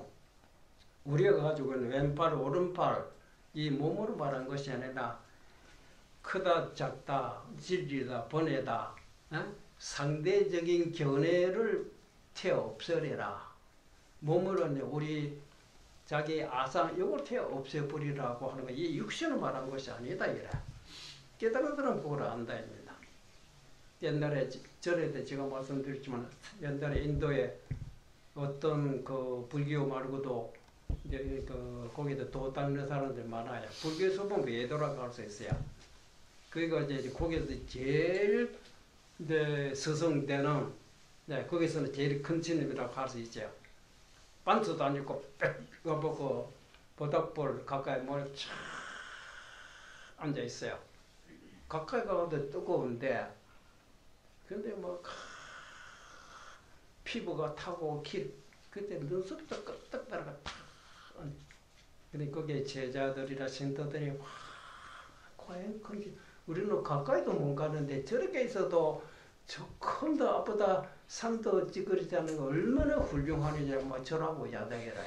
우리가 가지고 있는 왼팔, 오른팔 이 몸으로 말한 것이 아니라 크다, 작다, 진리다, 번외다 상대적인 견해를 태워 없애리라. 몸으로는 우리 자기 아상 이걸 태워 없애버리라고 하는 거. 이 육신을 말한 것이 아니다. 이래. 깨달은 사람 그걸 안다입니다. 옛날에 전에도 제가 말씀드렸지만 옛날에 인도에 어떤 그 불교 말고도 이제 그 거기다 도 닦는 사람들 많아요. 불교 수본 왜 돌아갈 수 있어요? 그러니까 이제 거기서 제일 서성되는 거기서는 제일 큰 스님이라고 할 수 있죠. 반스도 안 입고 빽 보고 보닥볼 가까이 머리 촥 앉아 있어요. 가까이 가도 뜨거운데 근데 뭐 피부가 타고 그때 눈썹도 끄떡 따라가 근데 거기에 제자들이나 신도들이 과연 그게 우리는 가까이도 못 가는데 저렇게 있어도 조금 더 앞보다 산도 찌그리지 않는 거 얼마나 훌륭하느냐 뭐 저라고 야당해라.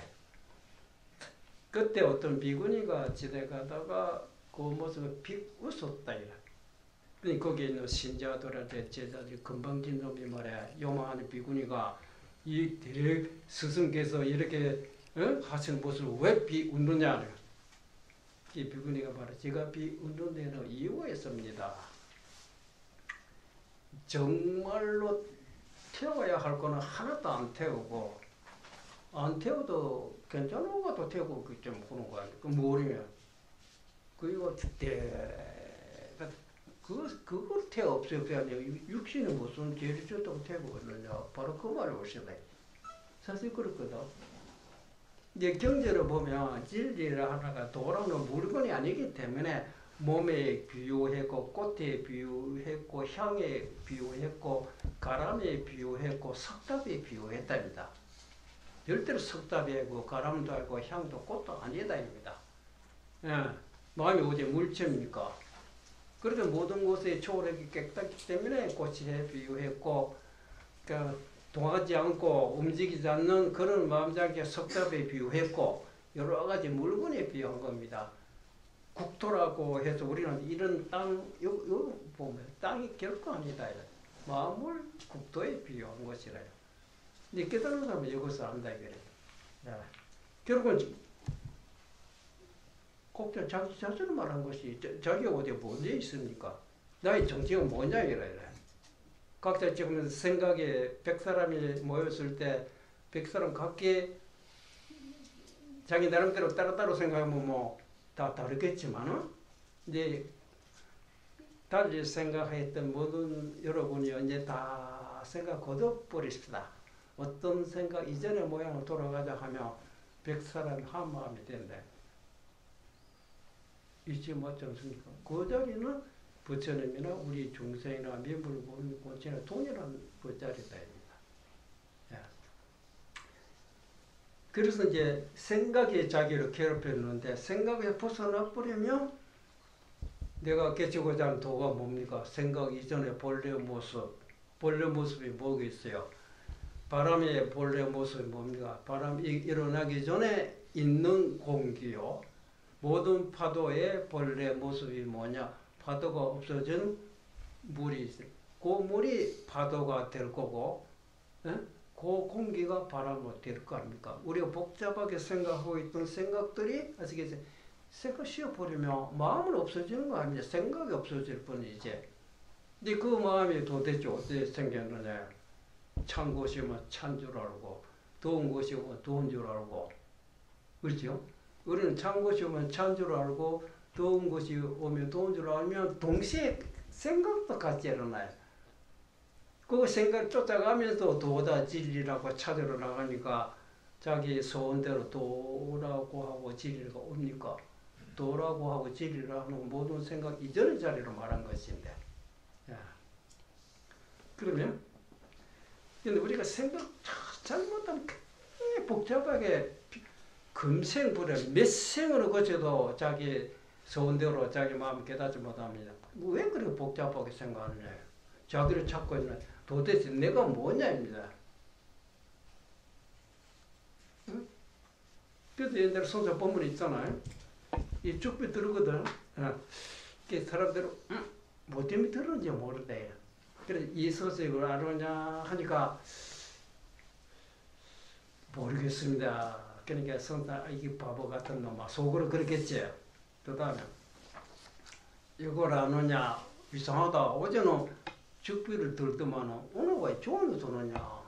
그때 어떤 비구니가 지나가다가 그 모습을 비웃었다 이래. 그러니까 거기에 있는 신자들한테 제자들이 건방진 놈이 말이야. 요망하는 비구니가 이 대략 스승께서 이렇게 하시는 모습을 왜 비웃느냐. 이 비구니가 말해 제가 비웃는 데는 이유가 있습니다. 정말로 태워야 할 거는 하나도 안 태우고 안 태워도 괜찮은 것도 태우고 좀 그런 거야. 그 뭐냐? 그리고 그걸 태 없애버려. 육신이 무슨 죄를 줬다고 태고 있느냐. 바로 그 말을 오시네. 사실 그렇거든. 이제 경제를 보면 진리를 하나가 돌아오는 물건이 아니기 때문에 몸에 비유했고 꽃에 비유했고 향에 비유했고 가람에 비유했고 석답에 비유했답니다. 절대로 석답이 아니고 가람도 아니고 향도 꽃도 아니다입니다. 예, 마음이 어디 물체입니까? 그래서 모든 곳에 초록이 깨끗하기 때문에 꽃에 비유했고 동하지 않고 움직이지 않는 그런 마음자기의 석답에 비유했고 여러 가지 물건에 비유한 겁니다. 국토라고 해서 우리는 이런 땅, 요 보면 땅이 결코 아니다. 마음을 국토에 비유한 것이라요. 근데 깨달은 사람은 이것을 안다. 결국은 꼭 자기 자신을 말한 것이 자기가 어디에 뭔데 있습니까? 나의 정체가 뭐냐 이래요. 각자 지금 생각에 100사람이 모였을 때 100사람 각기 자기 나름대로 따로따로 생각하면 뭐 다 다르겠지만은 이제 달리 생각했던 모든 여러분이 이제 다 생각 거둬버리십시다. 어떤 생각 이전의 모양으로 돌아가자 하며 100사람이 한 마음이 된대. 이지 못지 않습니까? 그 자리는 부처님이나 우리 중생이나 민물본체나 동일한 그 자리다. 그래서 이제 생각이 자기를 괴롭혔는데 생각에 벗어나 버리면 내가 깨치고자 하는 도가 뭡니까? 생각 이전의 본래 모습. 본래 모습이 뭐겠어요? 바람의 본래 모습이 뭡니까? 바람이 일어나기 전에 있는 공기요. 모든 파도의 본래 모습이 뭐냐? 파도가 없어진 물이 있어요. 그 물이 파도가 될 거고, 에? 그 공기가 바람으로 될 거 아닙니까? 우리가 복잡하게 생각하고 있던 생각들이 아시겠어요? 생각 쉬어버리면 마음은 없어지는 거 아닙니까? 생각이 없어질 뿐이지. 근데 그 마음이 도대체 어떻게 생겼느냐? 찬 곳이면 찬 줄 알고, 더운 곳이면 더운 줄 알고, 그렇죠? 우리는 찬 곳이 오면 찬 줄 알고, 더운 곳이 오면 더운 줄 알면 동시에 생각도 같이 일어나요. 그 생각을 쫓아가면서 도다 진리라고 찾으러 나가니까 자기 소원대로 도라고 하고 진리가 옵니까? 도라고 하고 진리를 하는 모든 생각 이전의 자리로 말한 것인데. 야. 그러면 근데 우리가 생각 잘못하면 굉장히 복잡하게 금생불에 몇 생으로 거쳐도 자기 소원대로 자기 마음 깨닫지 못합니다. 왜 그렇게 복잡하게 생각하느냐? 자기를 찾고 있는 도대체 내가 뭐냐입니다. 응? 그래도 옛날에 선사 본문이 있잖아요. 이 쭉비 들거든. 사람들은 뭐 때문에 들었는지 모르대. 그래서 이 소식을 알았냐 하니까 모르겠습니다. 그러니까 선사 이게 바보 같은 놈아 속으로 그랬겠지. 그 다음에 이걸 아느냐 이상하다. 어제는 죽비를 들더만 오늘 왜 좋은 거 들었냐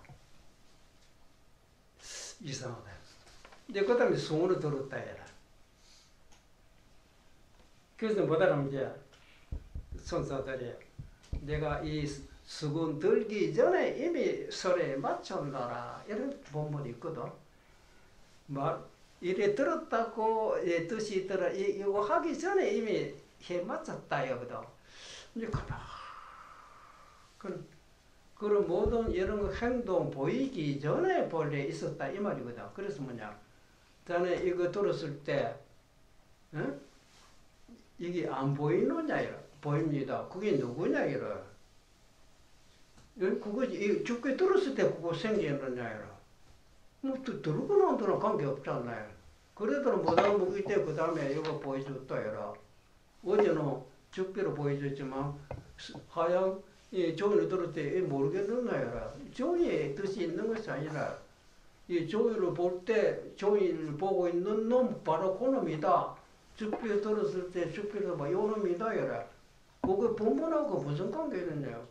이상하다. 이제 그 다음에 소문을 들었다 해라. 그래서 뭐다라면 이제 선사들이 내가 이 수군 들기 전에 이미 설에 맞췄노라 이런 본문이 있거든. 이래 들었다고 뜻이 있더라. 이거 하기 전에 이미 해 맞췄다 이거거든. 이제 그런 모든 이런 행동 보이기 전에 본래 있었다 이 말이거든. 그래서 뭐냐? 자네 이거 들었을 때 응? 이게 안 보이느냐 이라 보입니다. 그게 누구냐 이라. 그거 죽게 들었을 때 그거 생기느냐 이라. 뭐 들고나 안 들어 관계 없잖아요. 그래도 못하면 뭐 이때 그 다음에 이거 보여줬다 이라. 어제는 죽비로 보여줬지만 하얀 이 종이를 들을 때 모르겠느냐라. 종이의 뜻이 있는 것이 아니라 이 종이를 볼 때 종이를 보고 있는 놈 바로 그놈이다. 죽비를 들었을 때 죽비를 봐 요놈이다 이라. 그거 본문하고 무슨 관계 있느냐.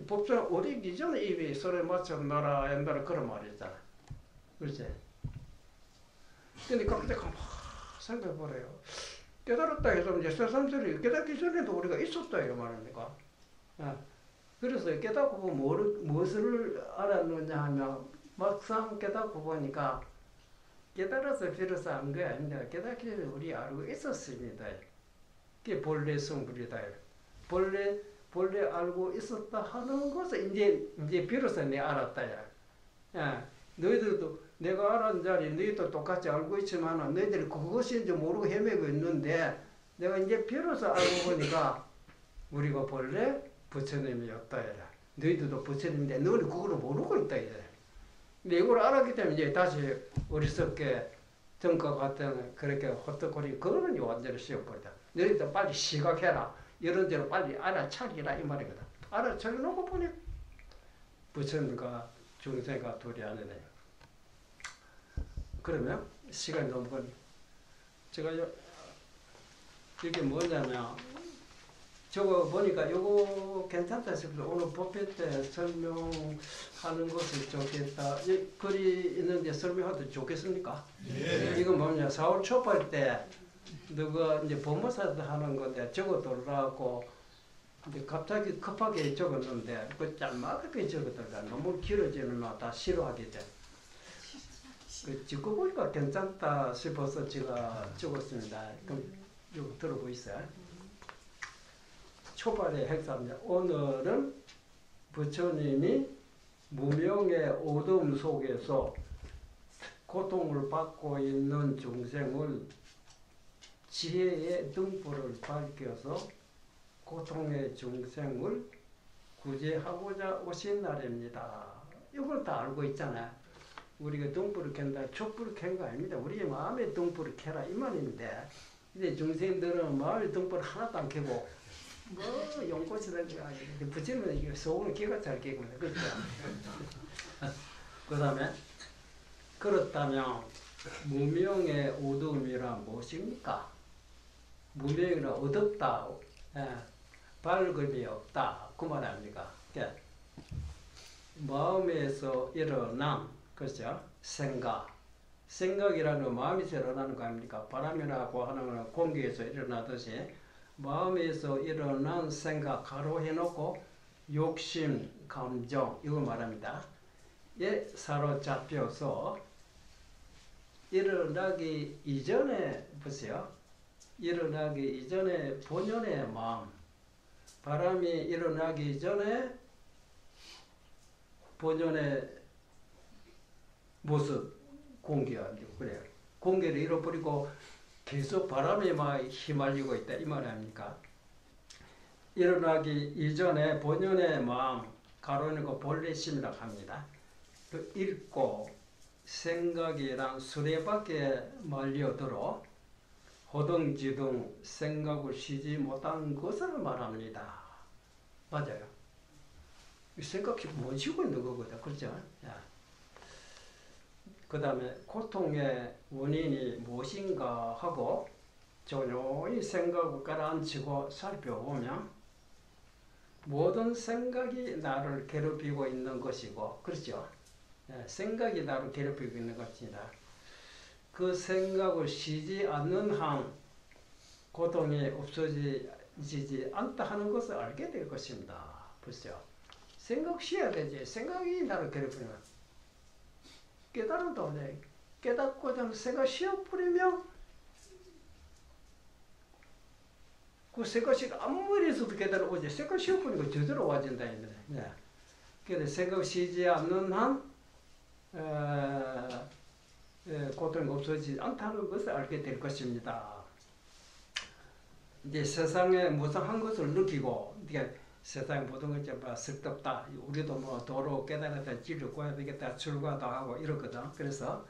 법상 어리기 전에 입이 설에 맞췄나라 옛날에 그런 말이 있잖아. 그렇지? 근데 갑자기 막 생각해보래요. 깨달았다 해서 이제 새삼스레 깨닫기 전에도 우리가 있었다 이거 말입니까? 그래서 깨닫고 보면 무엇을 알았느냐 하면 막상 깨닫고 보니까 깨달아서 비로소 안 게 아닙니다. 깨닫기 전에 우리 알고 있었습니다. 그게 본래 성불이다. 본래 알고 있었다 하는 것을 이제 비로소 내 알았다. 너희들도 내가 알았는 자리 너희도 똑같이 알고 있지만 너희들이 그것인지 모르고 헤매고 있는데 내가 이제 비로소 알고 보니까 우리가 본래 부처님이었다. 너희들도 부처님인데 너희는 그걸 모르고 있다. 근데 이걸 알았기 때문에 이제 다시 어리석게 등과 같은 그렇게 헛떡거리 그거는 완전히 씌워버리다. 너희들 빨리 시각해라. 이런 대로 빨리 알아차리라 이 말이거든. 알아차려놓고 보니 부처님과 중생과 둘이 아니네. 그러면 시간이 너무 걸리. 제가 이게 뭐냐면 저거 보니까 요거 괜찮다 싶어서 오늘 법회 때 설명하는 것을 좋겠다. 이 글이 있는데 설명해도 좋겠습니까? 예. 이건 뭐냐 4월 초발 때 누가 이제 법무사도 하는 건데 적어달라고 이제 갑자기 급하게 적었는데 그 짤막하게 적어달라. 너무 길어지는 거 다 싫어하게 돼. 그 찍고 보니까 괜찮다 싶어서 제가 적었습니다. 그럼 이거 들어보이세요? 초발의 핵심입니다. 오늘은 부처님이 무명의 어둠 속에서 고통을 받고 있는 중생을 지혜의 등불을 밝혀서 고통의 중생을 구제하고자 오신 날입니다. 이걸 다 알고 있잖아요. 우리가 등불을 켠다, 촛불을 켠 거 아닙니다. 우리의 마음의 등불을 켜라 이 말인데 이제 중생들은 마음의 등불을 하나도 안 켜고 뭐 용꽃이라든가 부처님은 이게 소금을 기가 잘 깨고 그렇죠. 그 다음에 그렇다면 무명의 어둠이란 무엇입니까? 무명이란 어둡다, 밝음이 없다 그 말 아닙니까? 마음에서 일어난 그렇죠? 생각이라는 건 마음에서 일어나는 거 아닙니까? 바람이라고 하는 건 공기에서 일어나듯이 마음에서 일어난 생각 가로 해놓고 욕심, 감정 이걸 말합니다. 예, 사로잡혀서 일어나기 이전에 보세요. 일어나기 이전에 본연의 마음, 바람이 일어나기 전에 본연의 모습, 공기가 그래요. 공기를 잃어버리고 계속 바람에 막 휘말리고 있다 이 말 아닙니까? 일어나기 이전에 본연의 마음 가로놓고 본래심이라고 합니다. 그 읽고 생각이란 수레바퀴에 말려들어 호등지등 생각을 쉬지 못한 것을 말합니다. 맞아요. 생각이 못 쉬고 있는 거거든. 그렇죠? 그 다음에 고통의 원인이 무엇인가 하고 조용히 생각을 가라앉히고 살펴보면 모든 생각이 나를 괴롭히고 있는 것이고 그렇죠? 생각이 나를 괴롭히고 있는 것이다. 그 생각을 쉬지 않는 한 고통이 없어지지 않다 하는 것을 알게 될 것입니다. 보시죠. 생각 쉬어야 되지. 생각이 나를 괴롭히는 것. 깨달음도 안 깨닫고자 하는 생각 쉬어버리면 그 생각이 아무리 해서도 깨달아오지 생각 쉬어버리니까 저절로 와진다. 그래서 생각 쉬지 않는 한 고통이 없어지지 않다는 것을 알게 될 것입니다. 이제 세상에 무상한 것을 느끼고 세상의 모든 것이 쓸데없다. 우리도 뭐 도로 깨달았다, 진리를 구해야 되겠다, 출가도 하고 이러거든. 그래서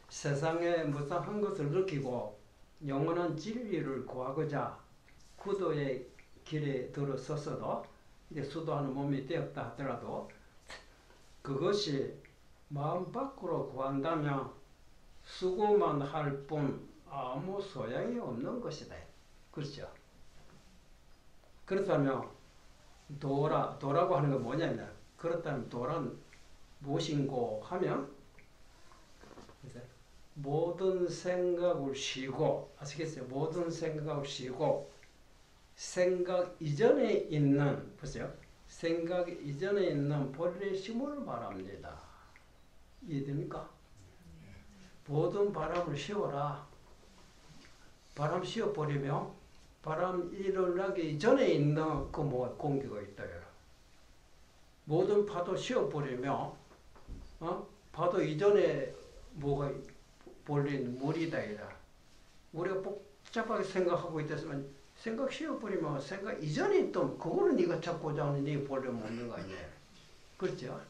세상에 무상한 것을 느끼고 영원한 진리를 구하고자 구도의 길에 들어섰어도 이제 수도하는 몸이 되었다 하더라도 그것이 마음 밖으로 구한다면 수고만 할 뿐 아무 소용이 없는 것이다. 그렇죠? 그렇다면 도라고 하는 건 뭐냐면 그렇다면 도란 무엇인고 하면 모든 생각을 쉬고, 아시겠어요? 모든 생각을 쉬고 생각 이전에 있는, 보세요. 생각 이전에 있는 본래 심을 바랍니다. 이해됩니까? 모든 바람을 쉬어라. 바람 쉬어버리면 바람 일어나기 이전에 있는 그 뭐 공기가 있다. 모든 파도 쉬어버리면 파도 이전에 뭐가 볼린 물이다. 우리가 복잡하게 생각하고 있다면 생각 쉬어버리면 생각 이전에 있던 그거는 네가 찾고자 하는 네 본래 먹는 거 아니에요. 그렇죠?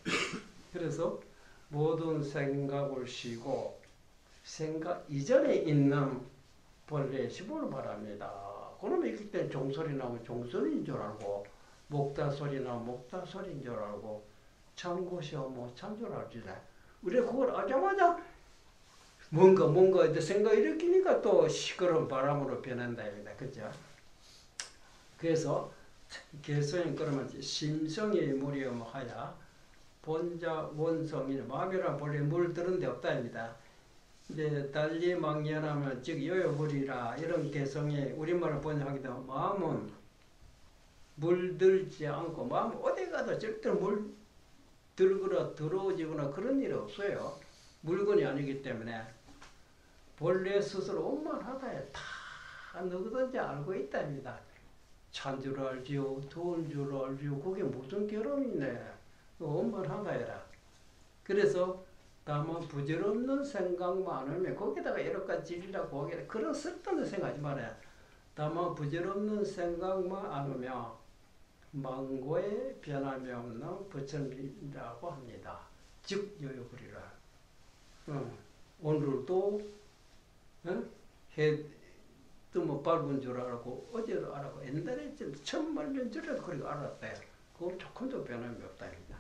그래서 모든 생각을 쉬고 생각 이전에 있는 본래 심을 바랍니다. 그러면 이럴 때 종소리 나오면 종소리인 줄 알고 목다 소리 나오면 목다 소리인 줄 알고 참것이 뭐 참 줄 알지다. 우리가 그걸 하자마자 뭔가 이제 생각 일으키니까 또 시끄러운 바람으로 변한다. 그죠? 그래서 개성이 그러면 심성이 무리하야 본자 원성이 마음이라 본래 물 들은 데 없다입니다. 이제 달리 망연하면 즉 여여물이라 이런 개성이 우리말을 번역하기도 하면 마음은 물들지 않고 마음 어디 가도 절대로 물 들거나 더러워지거나 그런 일이 없어요. 물건이 아니기 때문에 본래 스스로 원만하다에 다 누구든지 알고 있답니다. 찬 줄 알지요, 더운 줄 알지요. 그게 무슨 결혼이네. 원만하다해라. 그래서 다만 부질없는 생각만 하면 거기다가 여러 가지 질이라고 하기에 그런 쓸데없는 생각하지 말아요. 다만 부질없는 생각만 안 하면 망고에 변함이 없는 부처님이라고 합니다. 즉 여여불이라. 오늘도 해 뜨면 밝은 줄 알고 어제도 알고 옛날에 천만 년 전에도 그렇게 알았대요. 그거 조금도 변함이 없다입니다.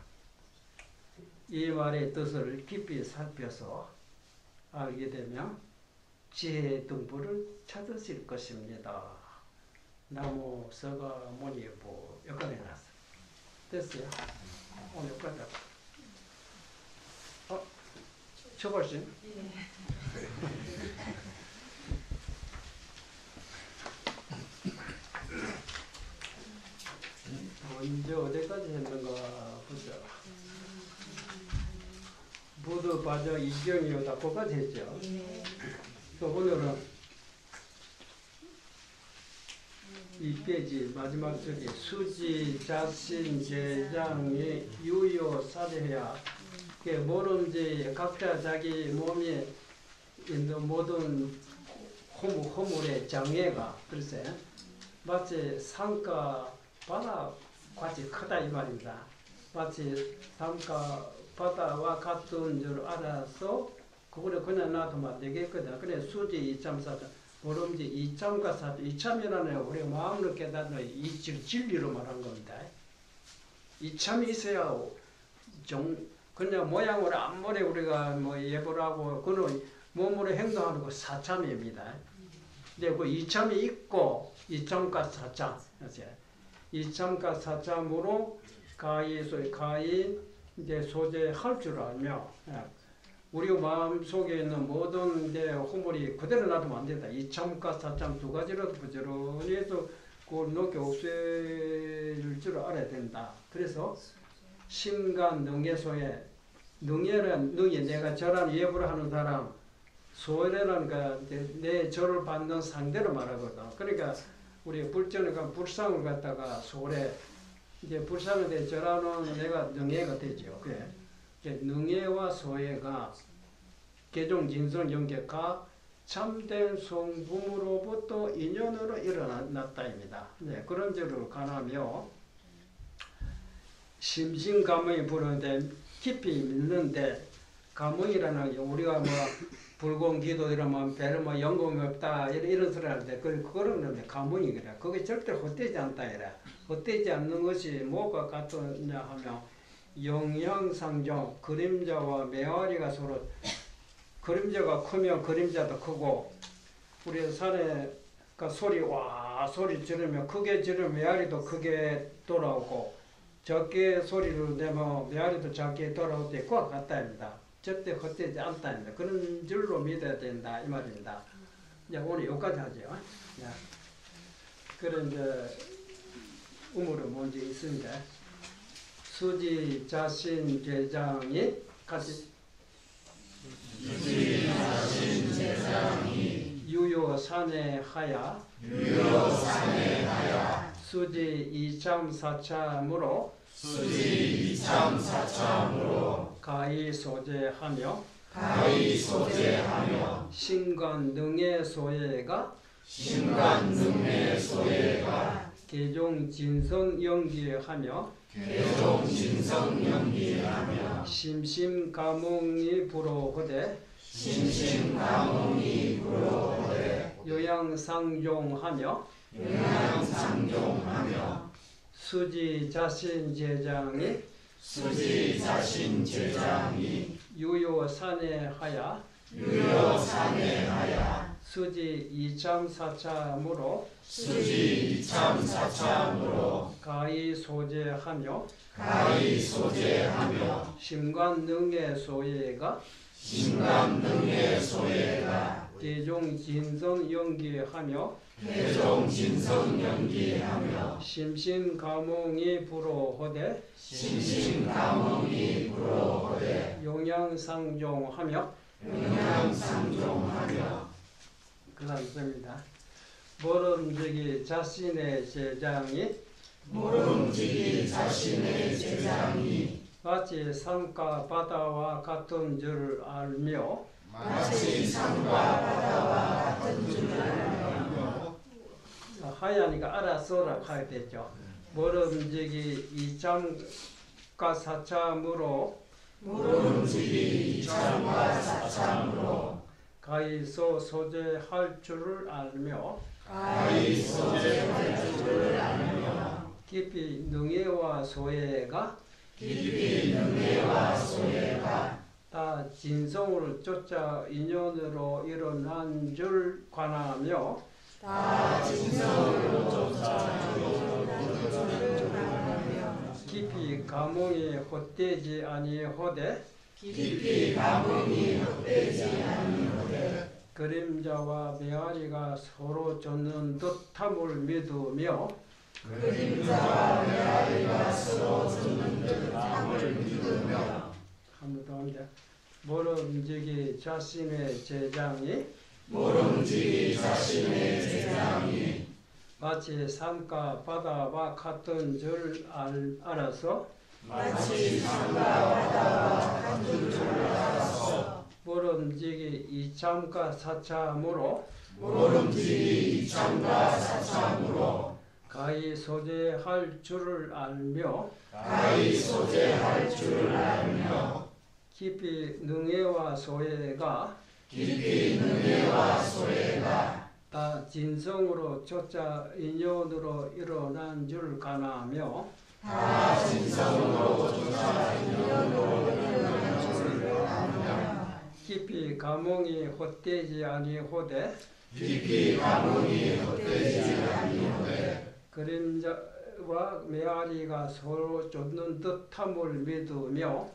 이 말의 뜻을 깊이 살펴서 알게 되면 지혜의 등불을 찾으실 것입니다. 나무, 서가, 모니보 여기까지 해놨어요. 됐어요? 오늘 여기까지 초벌신? 언제 어디까지 했는가 보자. 부두 바저 이경이오다 거기까지 했죠. 또 오늘은 이 페이지 마지막 쪽에 수지 자신 제장의 유효 사대해야 뭐든지 각자 자기 몸에 있는 모든 허물의 장애가 글쎄 마치 산과 바다 같이 크다 이 말입니다. 마치 산과 바다와 같은 줄 알아서 그거를 그냥 놔두면 안 되겠거든. 그래 수지 2.4 모름지 2참과 4 2참이라는 우리 마음을 깨닫는 이 진리로 말한 겁니다. 2참이 있어야 그냥 모양으로 아무리 우리가 뭐 예보를 하고 그는 몸으로 행동하는 거 4참입니다. 근데 그 2참이 있고 2참과 4참 2참과 4참으로 가히 이제 소재할 줄 알며 우리 마음 속에 있는 모든 허물이 그대로 놔두면 안 된다. 2참과 4참 두 가지로 부지런히 해서 그걸 높게 없앨 줄 알아야 된다. 그래서 심과 능의 소에 능의는 능의 내가 절하는 예불을 하는 사람 소외라는 내 절을 받는 상대로 말하거든. 그러니까 우리 불전이가 불상을 갖다가 소래 이제 불상에 대해 절하는 내가 능예가 되죠. 그래. 능예와 소예가 개종 진성 영계가 참된 성품으로부터 인연으로 일어났다입니다. 네, 그런 점으로 가나며 심신감흥이 부르는데 깊이 믿는데 감흥이라는 게 우리가 뭐 불공 기도 이러면 별로 뭐 영공이 없다 이런 소리 하는데 그거는 감흥이 그래. 그게 절대 헛되지 않다 이래. 헛되지 않는 것이 뭐가 같으냐 하면 영양상종 그림자와 메아리가 서로 그림자가 크면 그림자도 크고 우리 산에 소리 와 소리 지르면 크게 지르면 메아리도 크게 돌아오고 적게 소리를 내면 메아리도 작게 돌아올 때 그와 같다입니다. 절대 헛되지 않다입니다. 그런 줄로 믿어야 된다 이 말입니다. 이제 오늘 여기까지 하죠. 자, 그런 이제 우물은 먼저 있습니다. 수지 자신 제장이 같이
수지 자신 제장이
유효산해하야 수지 이참사참으로 가히소재하며 신관능의 소예가 개종진성연기하며 심심가몽이 불어오되 요양상종하며 수지 자신 제장이 유효산해하야 수지 이참사참으로 가히소재하며 심관능의 소예가 개종진성연기하며 심심가몽이 불어오되 용양상종하며 그 다음 씁니다. 모름지기 자신의 제장이 마치 산과 바다와 같은 줄 알며 하야니까 알아서라 하야 되죠. 모름지기 이참과 사참으로 가히소 소재할 줄을 알며 깊이 능애와 소예가 다 진성을 쫓아 인연으로 일어난 줄 관하며 깊이 가몽이 헛되지 아니하되 그림자와 메아리가 서로 쫓는 듯함을 믿으며 한번 더 합니다. 모름지기 자신의 제장이 마치 산과 바다와 같은 줄 알아서 모름지기 이참과 사참으로 가히소재할 줄을 알며 깊이 능애와 소예가 다 진성으로 쫓아 인연으로 일어난 줄 가나며 깊이 가몽이 헛되지 아니하되 그림자와 메아리가 서로 쫓는 듯함을 믿으며